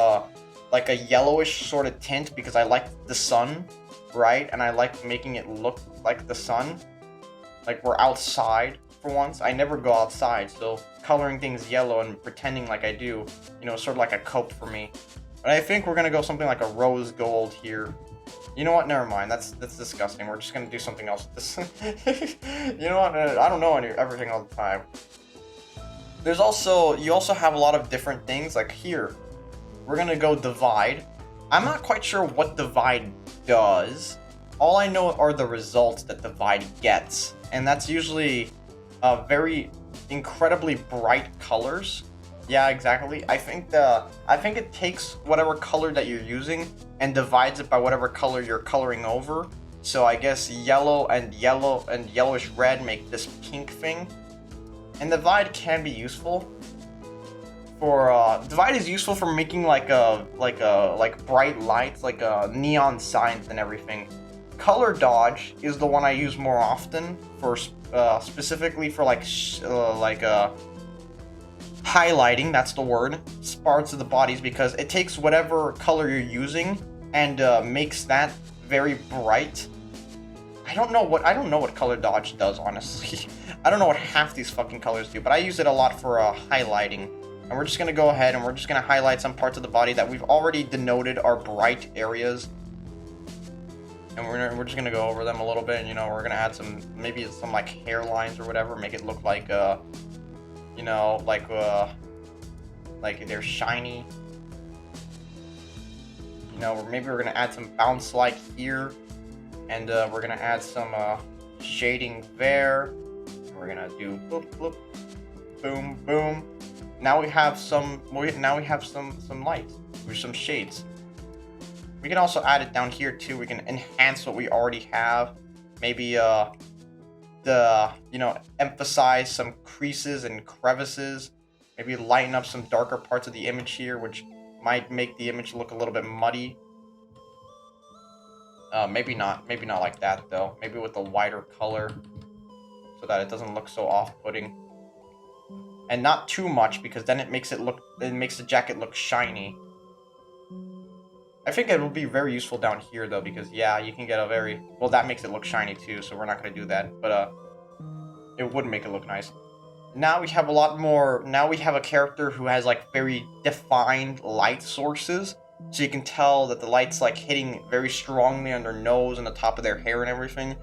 like a yellowish sort of tint because I like the sun, right? And I like making it look like the sun. Like we're outside for once. I never go outside, so coloring things yellow and pretending like I do, you know, sort of like a cope for me. But I think we're gonna go something like a rose gold here. You know what? Never mind. That's disgusting. We're just gonna do something else with this. You know what? I don't know everything all the time. There's also, you also have a lot of different things. Like here, we're gonna go divide. I'm not quite sure what divide does. All I know are the results that divide gets, and that's usually very incredibly bright colors. Yeah, exactly. I think it takes whatever color that you're using and divides it by whatever color you're coloring over. So I guess yellow and yellowish red make this pink thing. And divide can be useful for divide is useful for making like bright lights, like neon signs and everything. Color dodge is the one I use more often for specifically for highlighting, that's the word, parts of the bodies, because it takes whatever color you're using and makes that very bright. I don't know what color dodge does, honestly. I don't know what half these fucking colors do, but I use it a lot for highlighting. And we're just gonna go ahead and we're just gonna highlight some parts of the body that we've already denoted are bright areas. And we're just gonna go over them a little bit, and, you know, we're gonna add some, maybe some like hairlines or whatever, make it look like you know, like they're shiny. You know, maybe we're gonna add some bounce light here, and we're gonna add some shading there. We're gonna do boop boop, boom boom. Now we have some light or some shades. We can also add it down here too. We can enhance what we already have. Maybe emphasize some creases and crevices. Maybe lighten up some darker parts of the image here, which might make the image look a little bit muddy. Maybe not like that though. Maybe with a wider color, so that it doesn't look so off-putting. And not too much, because then it makes the jacket look shiny. I think it will be very useful down here though, because yeah, you can get a very, well, that makes it look shiny too, so we're not going to do that, but it would make it look nice. Now we have a lot more, now we have a character who has like very defined light sources, so you can tell that the light's like hitting very strongly on their nose and the top of their hair and everything.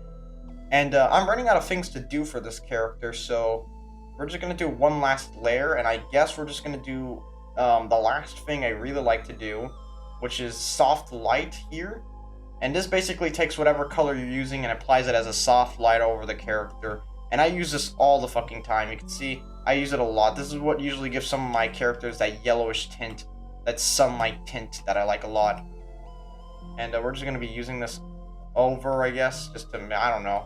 And I'm running out of things to do for this character, so we're just going to do one last layer, and I guess we're just going to do the last thing I really like to do, which is soft light here. And this basically takes whatever color you're using and applies it as a soft light over the character. And I use this all the fucking time. You can see I use it a lot. This is what usually gives some of my characters that yellowish tint, that sunlight tint that I like a lot. And we're just going to be using this over, I guess, just to, I don't know.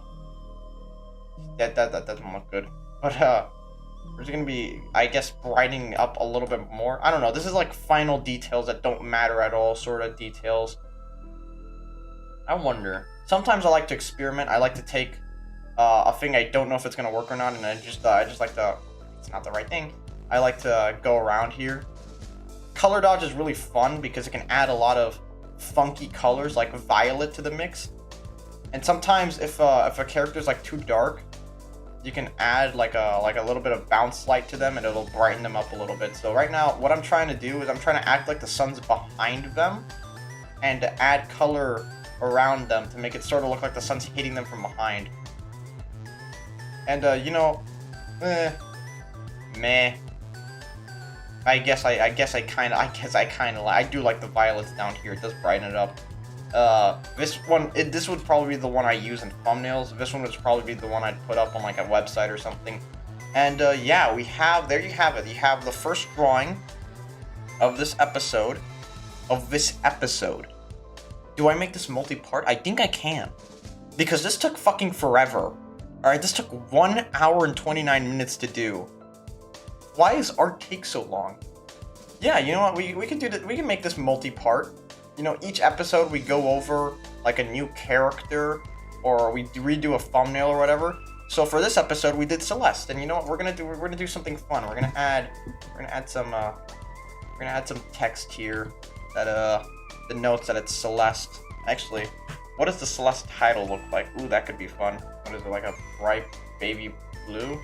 That doesn't look good. But we're just going to be, I guess, brightening up a little bit more. I don't know. This is like final details that don't matter at all, sort of details. I wonder. Sometimes I like to experiment. I like to take a thing I don't know if it's going to work or not, and I just like to, it's not the right thing. I like to go around here. Color dodge is really fun because it can add a lot of funky colors like violet to the mix. And sometimes if a character is like too dark, you can add like a little bit of bounce light to them, and it'll brighten them up a little bit. So right now, what I'm trying to do is I'm trying to act like the sun's behind them, and to add color around them to make it sort of look like the sun's hitting them from behind. And you know, meh. I do like the violets down here. It does brighten it up. This would probably be the one I use in thumbnails. This one would probably be the one I'd put up on like a website or something. And yeah, there you have it. You have the first drawing of this episode. Do I make this multi-part? I think I can. Because this took fucking forever. Alright, this took 1 hour and 29 minutes to do. Why does art take so long? Yeah, you know what? We can do that. We can make this multi-part. You know, each episode we go over like a new character, or we redo a thumbnail or whatever. So for this episode, we did Celeste, and you know what we're gonna do? We're gonna do something fun. We're gonna add some text here that denotes that it's Celeste. Actually, what does the Celeste title look like? Ooh, that could be fun. What is it, like a bright baby blue?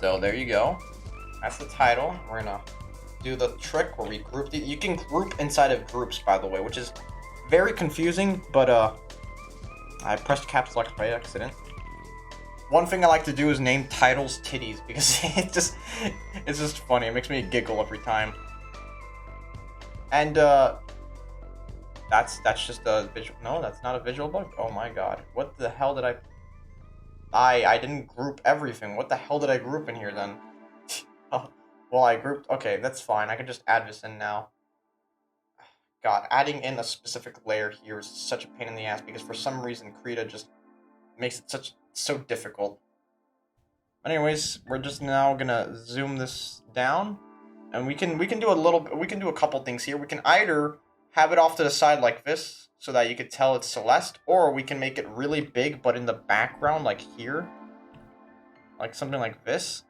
So there you go. That's the title. We're gonna do the trick where we group the. You can group inside of groups, by the way, which is very confusing. But I pressed caps lock by accident. One thing I like to do is name titles titties because it's just funny. It makes me giggle every time. And that's just a visual. No, that's not a visual bug. Oh my god, what the hell did I didn't group everything. What the hell did I group in here then? Oh, well, I grouped. Okay, that's fine. I can just add this in now. God, adding in a specific layer here is such a pain in the ass because for some reason Krita just makes it so difficult. But anyways, we're just now gonna zoom this down, and we can do a couple things here. We can either have it off to the side like this, so that you could tell it's Celeste, or we can make it really big, but in the background, like here. Like something like this.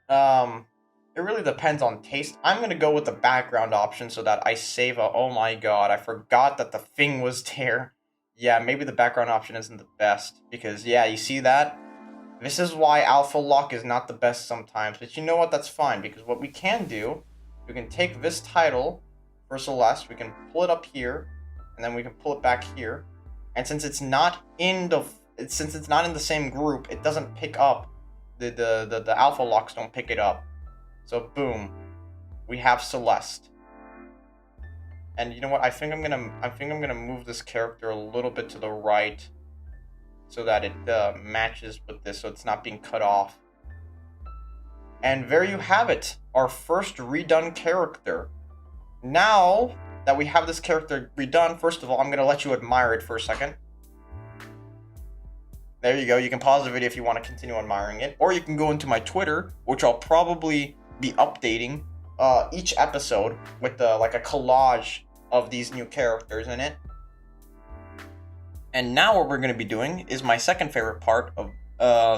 It really depends on taste. I'm gonna go with the background option so that I save oh my god, I forgot that the thing was there. Yeah, maybe the background option isn't the best, because yeah, you see that? This is why alpha lock is not the best sometimes, but you know what, that's fine, because what we can do, we can take this title for Celeste, we can pull it up here, and then we can pull it back here. And since it's not in the same group, it doesn't pick up the alpha locks don't pick it up. So boom, we have Celeste. And you know what? I think I'm gonna move this character a little bit to the right, so that it matches with this, so it's not being cut off. And there you have it, our first redone character. Now that we have this character redone, first of all, I'm going to let you admire it for a second. There you go. You can pause the video if you want to continue admiring it. Or you can go into my Twitter, which I'll probably be updating each episode with like a collage of these new characters in it. And now what we're going to be doing is my second favorite part of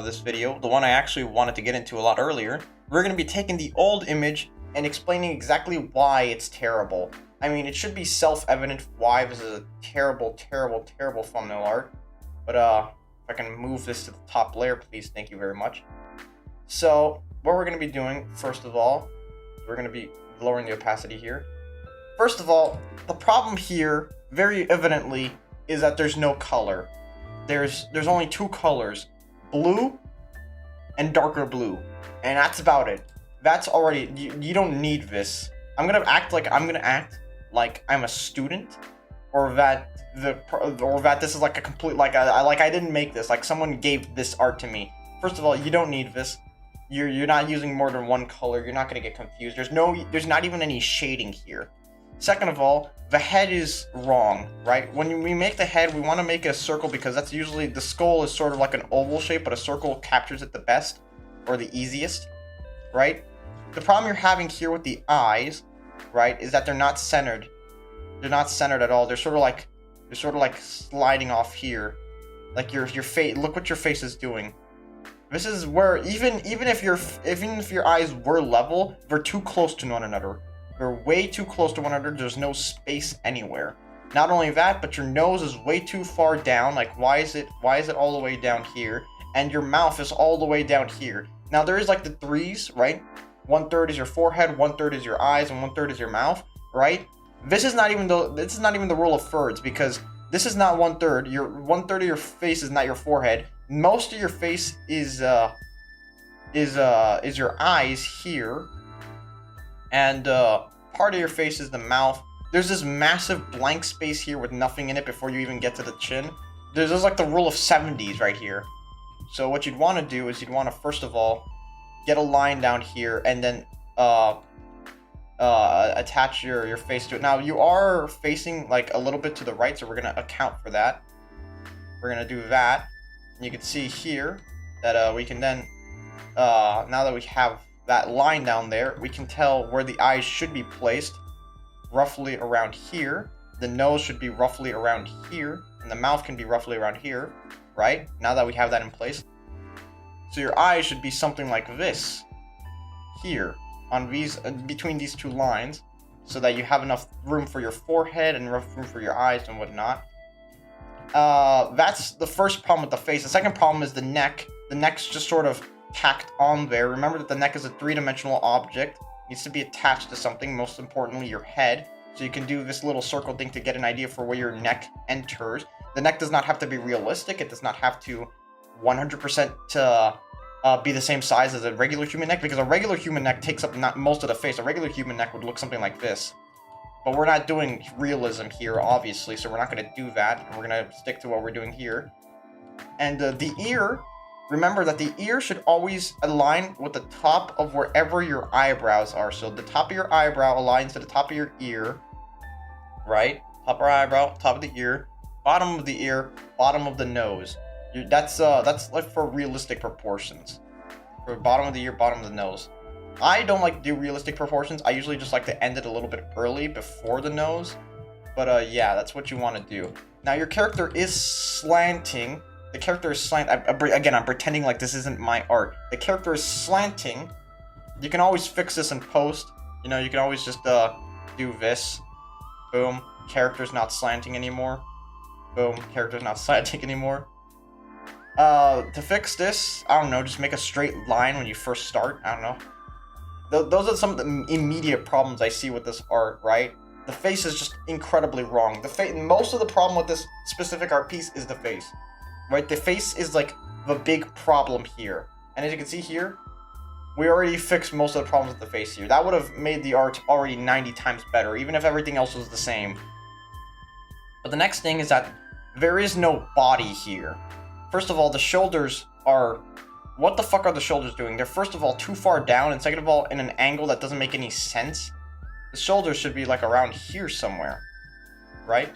this video, the one I actually wanted to get into a lot earlier. We're going to be taking the old image and explaining exactly why it's terrible. I mean, it should be self-evident why this is a terrible, terrible, terrible thumbnail art. But if I can move this to the top layer, please, thank you very much. So what we're going to be doing, first of all, we're going to be lowering the opacity here. First of all, the problem here, very evidently, is that there's no color. There's only two colors, blue and darker blue, and that's about it. That's already, you don't need this. I'm gonna act like I'm a student, or that or that this is like a complete, like I didn't make this, like someone gave this art to me. First of all, you don't need this. You're not using more than one color. You're not gonna get confused. There's not even any shading here. Second of all, the head is wrong, right? When we make the head, we want to make it a circle because that's usually, the skull is sort of like an oval shape, but a circle captures it the best or the easiest, right? The problem you're having here with the eyes, right, is that they're not centered. They're not centered at all. They're sort of like sliding off here. Like your face, look what your face is doing. This is where even if your eyes were level, they're too close to one another. They're way too close to one another. There's no space anywhere. Not only that, but your nose is way too far down. Like why is it all the way down here? And your mouth is all the way down here. Now there is like the threes, right? 1/3 is your forehead, 1/3 is your eyes, and 1/3 is your mouth, right? This is not even the rule of thirds, because this is not 1/3. Your 1/3 of your face is not your forehead. Most of your face is your eyes here, and part of your face is the mouth. There's this massive blank space here with nothing in it before you even get to the chin. There's like the rule of 70s right here. So what you'd want to do is you'd want to first of all get a line down here and then attach your face to it. Now you are facing like a little bit to the right, so we're gonna account for that. We're gonna do that. And you can see here that we can then now that we have that line down there, we can tell where the eyes should be placed, roughly around here. The nose should be roughly around here, and the mouth can be roughly around here, right? Now that we have that in place. So your eyes should be something like this, here, on these, between these two lines, so that you have enough room for your forehead and enough room for your eyes and whatnot. That's the first problem with the face. The second problem is the neck. The neck's just sort of tacked on there. Remember that the neck is a three-dimensional object. It needs to be attached to something, most importantly your head. So you can do this little circle thing to get an idea for where your neck enters. The neck does not have to be realistic. It does not have to 100% be the same size as a regular human neck, because a regular human neck takes up not most of the face. A regular human neck would look something like this. But we're not doing realism here, obviously, so we're not going to do that. We're going to stick to what we're doing here. And the ear, remember that the ear should always align with the top of wherever your eyebrows are. So the top of your eyebrow aligns to the top of your ear, right? Top of our eyebrow, top of the ear, bottom of the ear, bottom of the nose. That's like for realistic proportions. For bottom of the ear, bottom of the nose. I don't like to do realistic proportions. I usually just like to end it a little bit early before the nose. But yeah, that's what you want to do. Now your character is slanting. The character is again, I'm pretending like this isn't my art. The character is slanting. You can always fix this in post. You know, you can always just do this. Boom. Character's not slanting anymore. Boom. Character's not slanting anymore. To fix this, I don't know, just make a straight line when you first start. I don't know. Those are some of the immediate problems I see with this art, right? The face is just incredibly wrong. Most of the problem with this specific art piece is the face, right? The face is like the big problem here. And as you can see here, we already fixed most of the problems with the face here. That would have made the art already 90 times better, even if everything else was the same. But the next thing is that there is no body here. First of all, the shoulders are... What the fuck are the shoulders doing? They're first of all too far down, and second of all in an angle that doesn't make any sense. The shoulders should be like around here somewhere, right?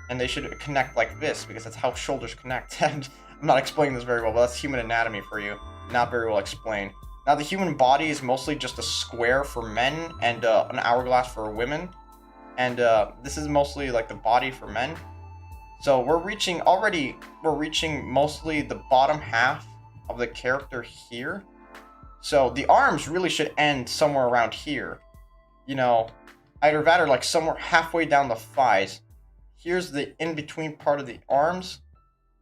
And they should connect like this, because that's how shoulders connect. And I'm not explaining this very well, but that's human anatomy for you. Not very well explained. Now the human body is mostly just a square for men and an hourglass for women. And this is mostly like the body for men. So we're reaching mostly the bottom half of the character here. So the arms really should end somewhere around here. You know, either that or like somewhere halfway down the thighs. Here's the in-between part of the arms,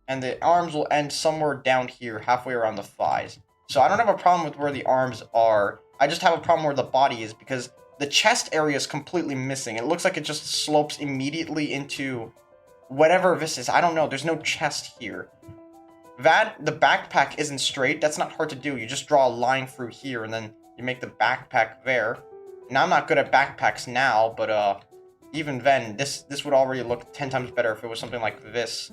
and the arms will end somewhere down here, halfway around the thighs. So I don't have a problem with where the arms are. I just have a problem where the body is, because the chest area is completely missing. It looks like it just slopes immediately into whatever this is. I don't know. There's no chest here. The backpack isn't straight. That's not hard to do. You just draw a line through here, and then you make the backpack there. Now, I'm not good at backpacks now, but even then, this would already look 10 times better if it was something like this,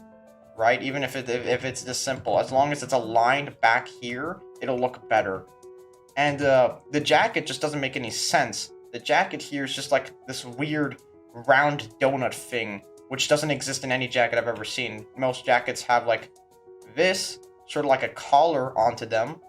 right? Even if it's this simple, as long as it's aligned back here, it'll look better. And the jacket just doesn't make any sense. The jacket here is just like this weird round donut thing, which doesn't exist in any jacket I've ever seen. Most jackets have like this, sort of like a collar onto them,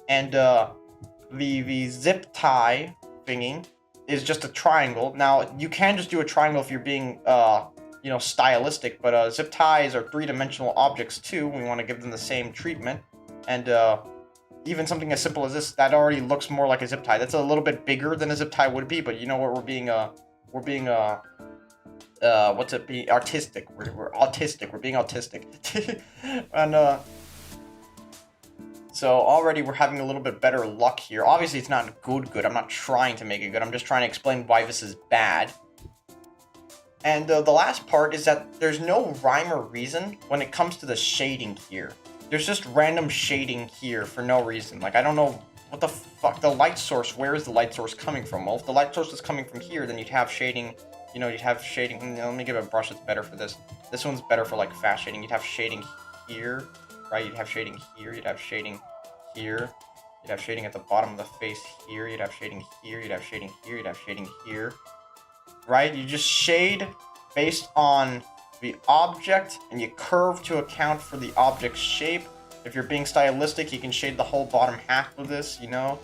and the zip tie thingy is just a triangle. Now, you can just do a triangle if you're being, you know, stylistic, but zip ties are three-dimensional objects too. We want to give them the same treatment, and even something as simple as this, that already looks more like a zip tie. That's a little bit bigger than a zip tie would be, but you know what? We're being what's it be? Artistic. We're autistic. We're being autistic. And so already we're having a little bit better luck here. Obviously, it's not good. I'm not trying to make it good. I'm just trying to explain why this is bad. And the last part is that there's no rhyme or reason when it comes to the shading here. There's just random shading here for no reason. Like, I don't know what the fuck. The light source, where is the light source coming from? Well, if the light source is coming from here, then you'd have shading, you know, you'd have shading. Let me give a brush that's better for this. This one's better for, like, fast shading. You'd have shading here, right? You'd have shading here. You'd have shading here. You'd have shading at the bottom of the face here. You'd have shading here. You'd have shading here. You'd have shading here. Right? You just shade based on the object, and you curve to account for the object's shape. If you're being stylistic, you can shade the whole bottom half of this, you know?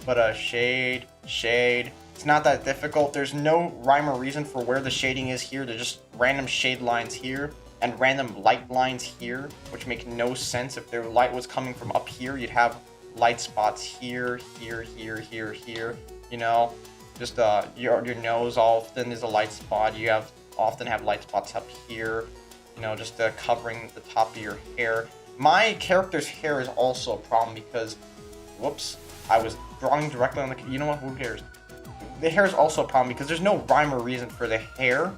But shade. It's not that difficult. There's no rhyme or reason for where the shading is here. There's just random shade lines here and random light lines here, which make no sense. If their light was coming from up here, you'd have light spots here, here, you know? Just your nose often is a light spot. You often have light spots up here, you know, just covering the top of your hair. My character's hair is also a problem because, whoops, I was drawing directly on the, you know what, who cares? The hair is also a problem because there's no rhyme or reason for the hair.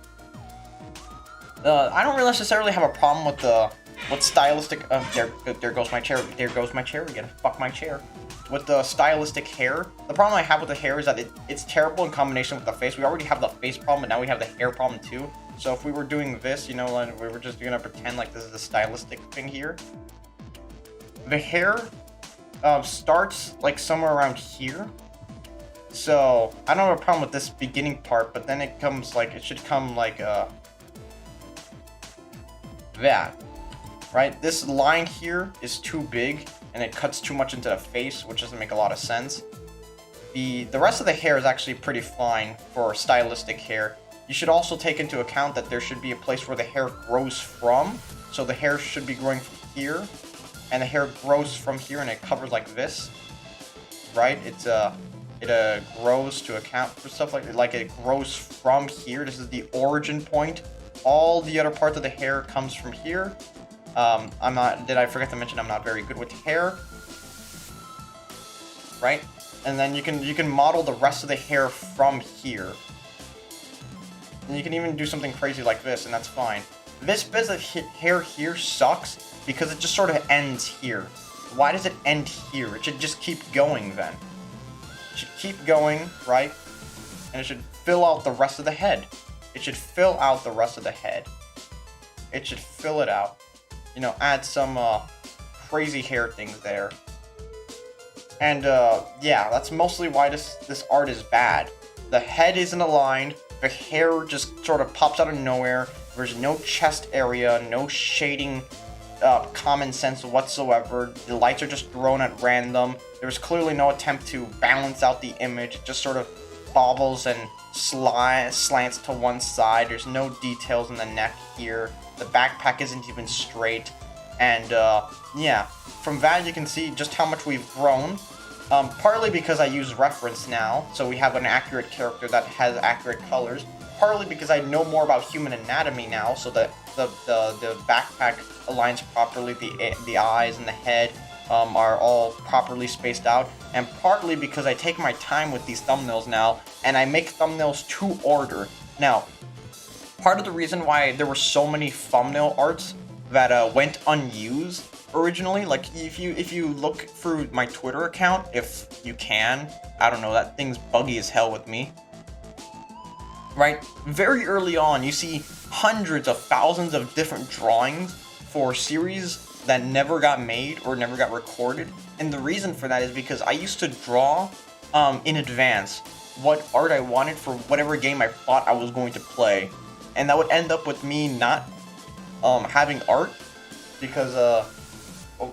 I don't really necessarily have a problem with the, stylistic, there goes my chair again, fuck my chair. With the stylistic hair, the problem I have with the hair is that it's terrible in combination with the face. We already have the face problem, but now we have the hair problem too. So if we were doing this, you know, and we were just gonna pretend like this is the stylistic thing here. The hair starts like somewhere around here. So I don't have a problem with this beginning part, but then it comes like, it should come like that. Right? This line here is too big, and it cuts too much into the face, which doesn't make a lot of sense. The rest of the hair is actually pretty fine for stylistic hair. You should also take into account that there should be a place where the hair grows from. So the hair should be growing from here, and the hair grows from here, and it covers like this. Right? It grows to account for stuff like it grows from here. This is the origin point. All the other parts of the hair comes from here. Did I forget to mention I'm not very good with hair? Right? And then you can model the rest of the hair from here. And you can even do something crazy like this, and that's fine. This bit of hair here sucks because it just sort of ends here. Why does it end here? It should just keep going then. It should keep going, right? And it should fill out the rest of the head. It should fill out the rest of the head. It should fill it out. You know, add some crazy hair things there. And yeah, that's mostly why this art is bad. The head isn't aligned, the hair just sort of pops out of nowhere, there's no chest area, no shading common sense whatsoever, the lights are just thrown at random, there's clearly no attempt to balance out the image, it just sort of bobbles and slants to one side, there's no details in the neck here. The backpack isn't even straight, and yeah, from that you can see just how much we've grown, partly because I use reference now, so we have an accurate character that has accurate colors, partly because I know more about human anatomy now, so that the backpack aligns properly, the eyes and the head are all properly spaced out, and partly because I take my time with these thumbnails now, and I make thumbnails to order. Now, part of the reason why there were so many thumbnail arts that went unused originally, like if you look through my Twitter account, if you can, I don't know, that thing's buggy as hell with me. right? Very early on, you see hundreds of thousands of different drawings for series that never got made or never got recorded. And the reason for that is because I used to draw in advance what art I wanted for whatever game I thought I was going to play. And that would end up with me not having art because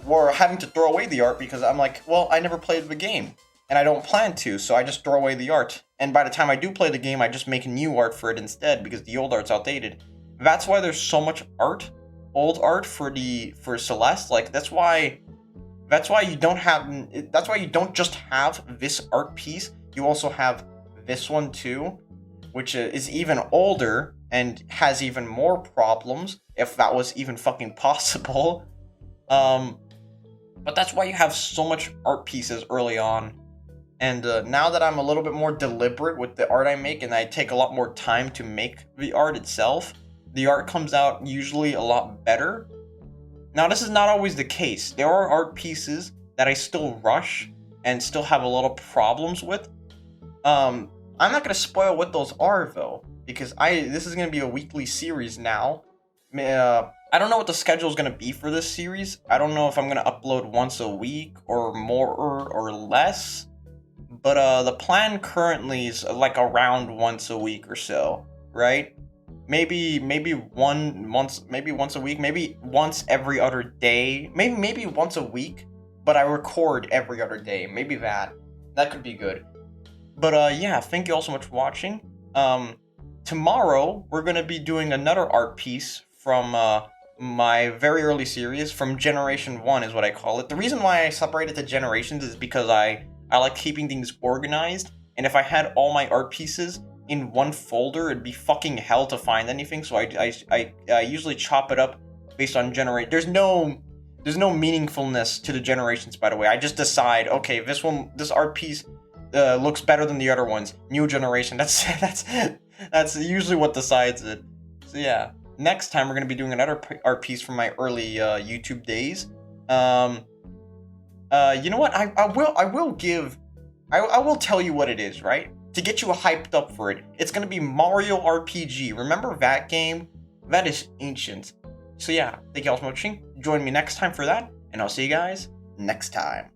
or having to throw away the art because I'm like, well, I never played the game and I don't plan to, so I just throw away the art. And by the time I do play the game, I just make new art for it instead because the old art's outdated. That's why there's so much art, old art for Celeste. Like that's why you don't just have this art piece. You also have this one too, which is even older and has even more problems, if that was even fucking possible. But that's why you have so much art pieces early on. And now that I'm a little bit more deliberate with the art I make and I take a lot more time to make the art itself, the art comes out usually a lot better. Now, this is not always the case. There are art pieces that I still rush and still have a lot of problems with. I'm not going to spoil what those are, though, because this is going to be a weekly series now. I don't know what the schedule is going to be for this series. I don't know if I'm going to upload once a week or more or less. But the plan currently is like around once a week or so, right? Maybe once a week, maybe once every other day, maybe once a week, but I record every other day. Maybe that could be good. But yeah, thank you all so much for watching. Tomorrow we're gonna be doing another art piece from my very early series, from Generation 1 is what I call it. The reason why I separated to generations is because I like keeping things organized, and if I had all my art pieces in one folder, it'd be fucking hell to find anything, so I usually chop it up based on generate. There's no meaningfulness to the generations, by the way. I just decide, okay, this art piece looks better than the other ones. New generation, that's usually what decides it. So yeah, next time we're going to be doing another art piece from my early YouTube days. You know what? I will tell you what it is, right? To get you hyped up for it. It's gonna be Mario RPG. Remember that game? That is ancient. So yeah, thank you all so much for watching. Join me next time for that, and I'll see you guys next time.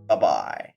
Bye-bye.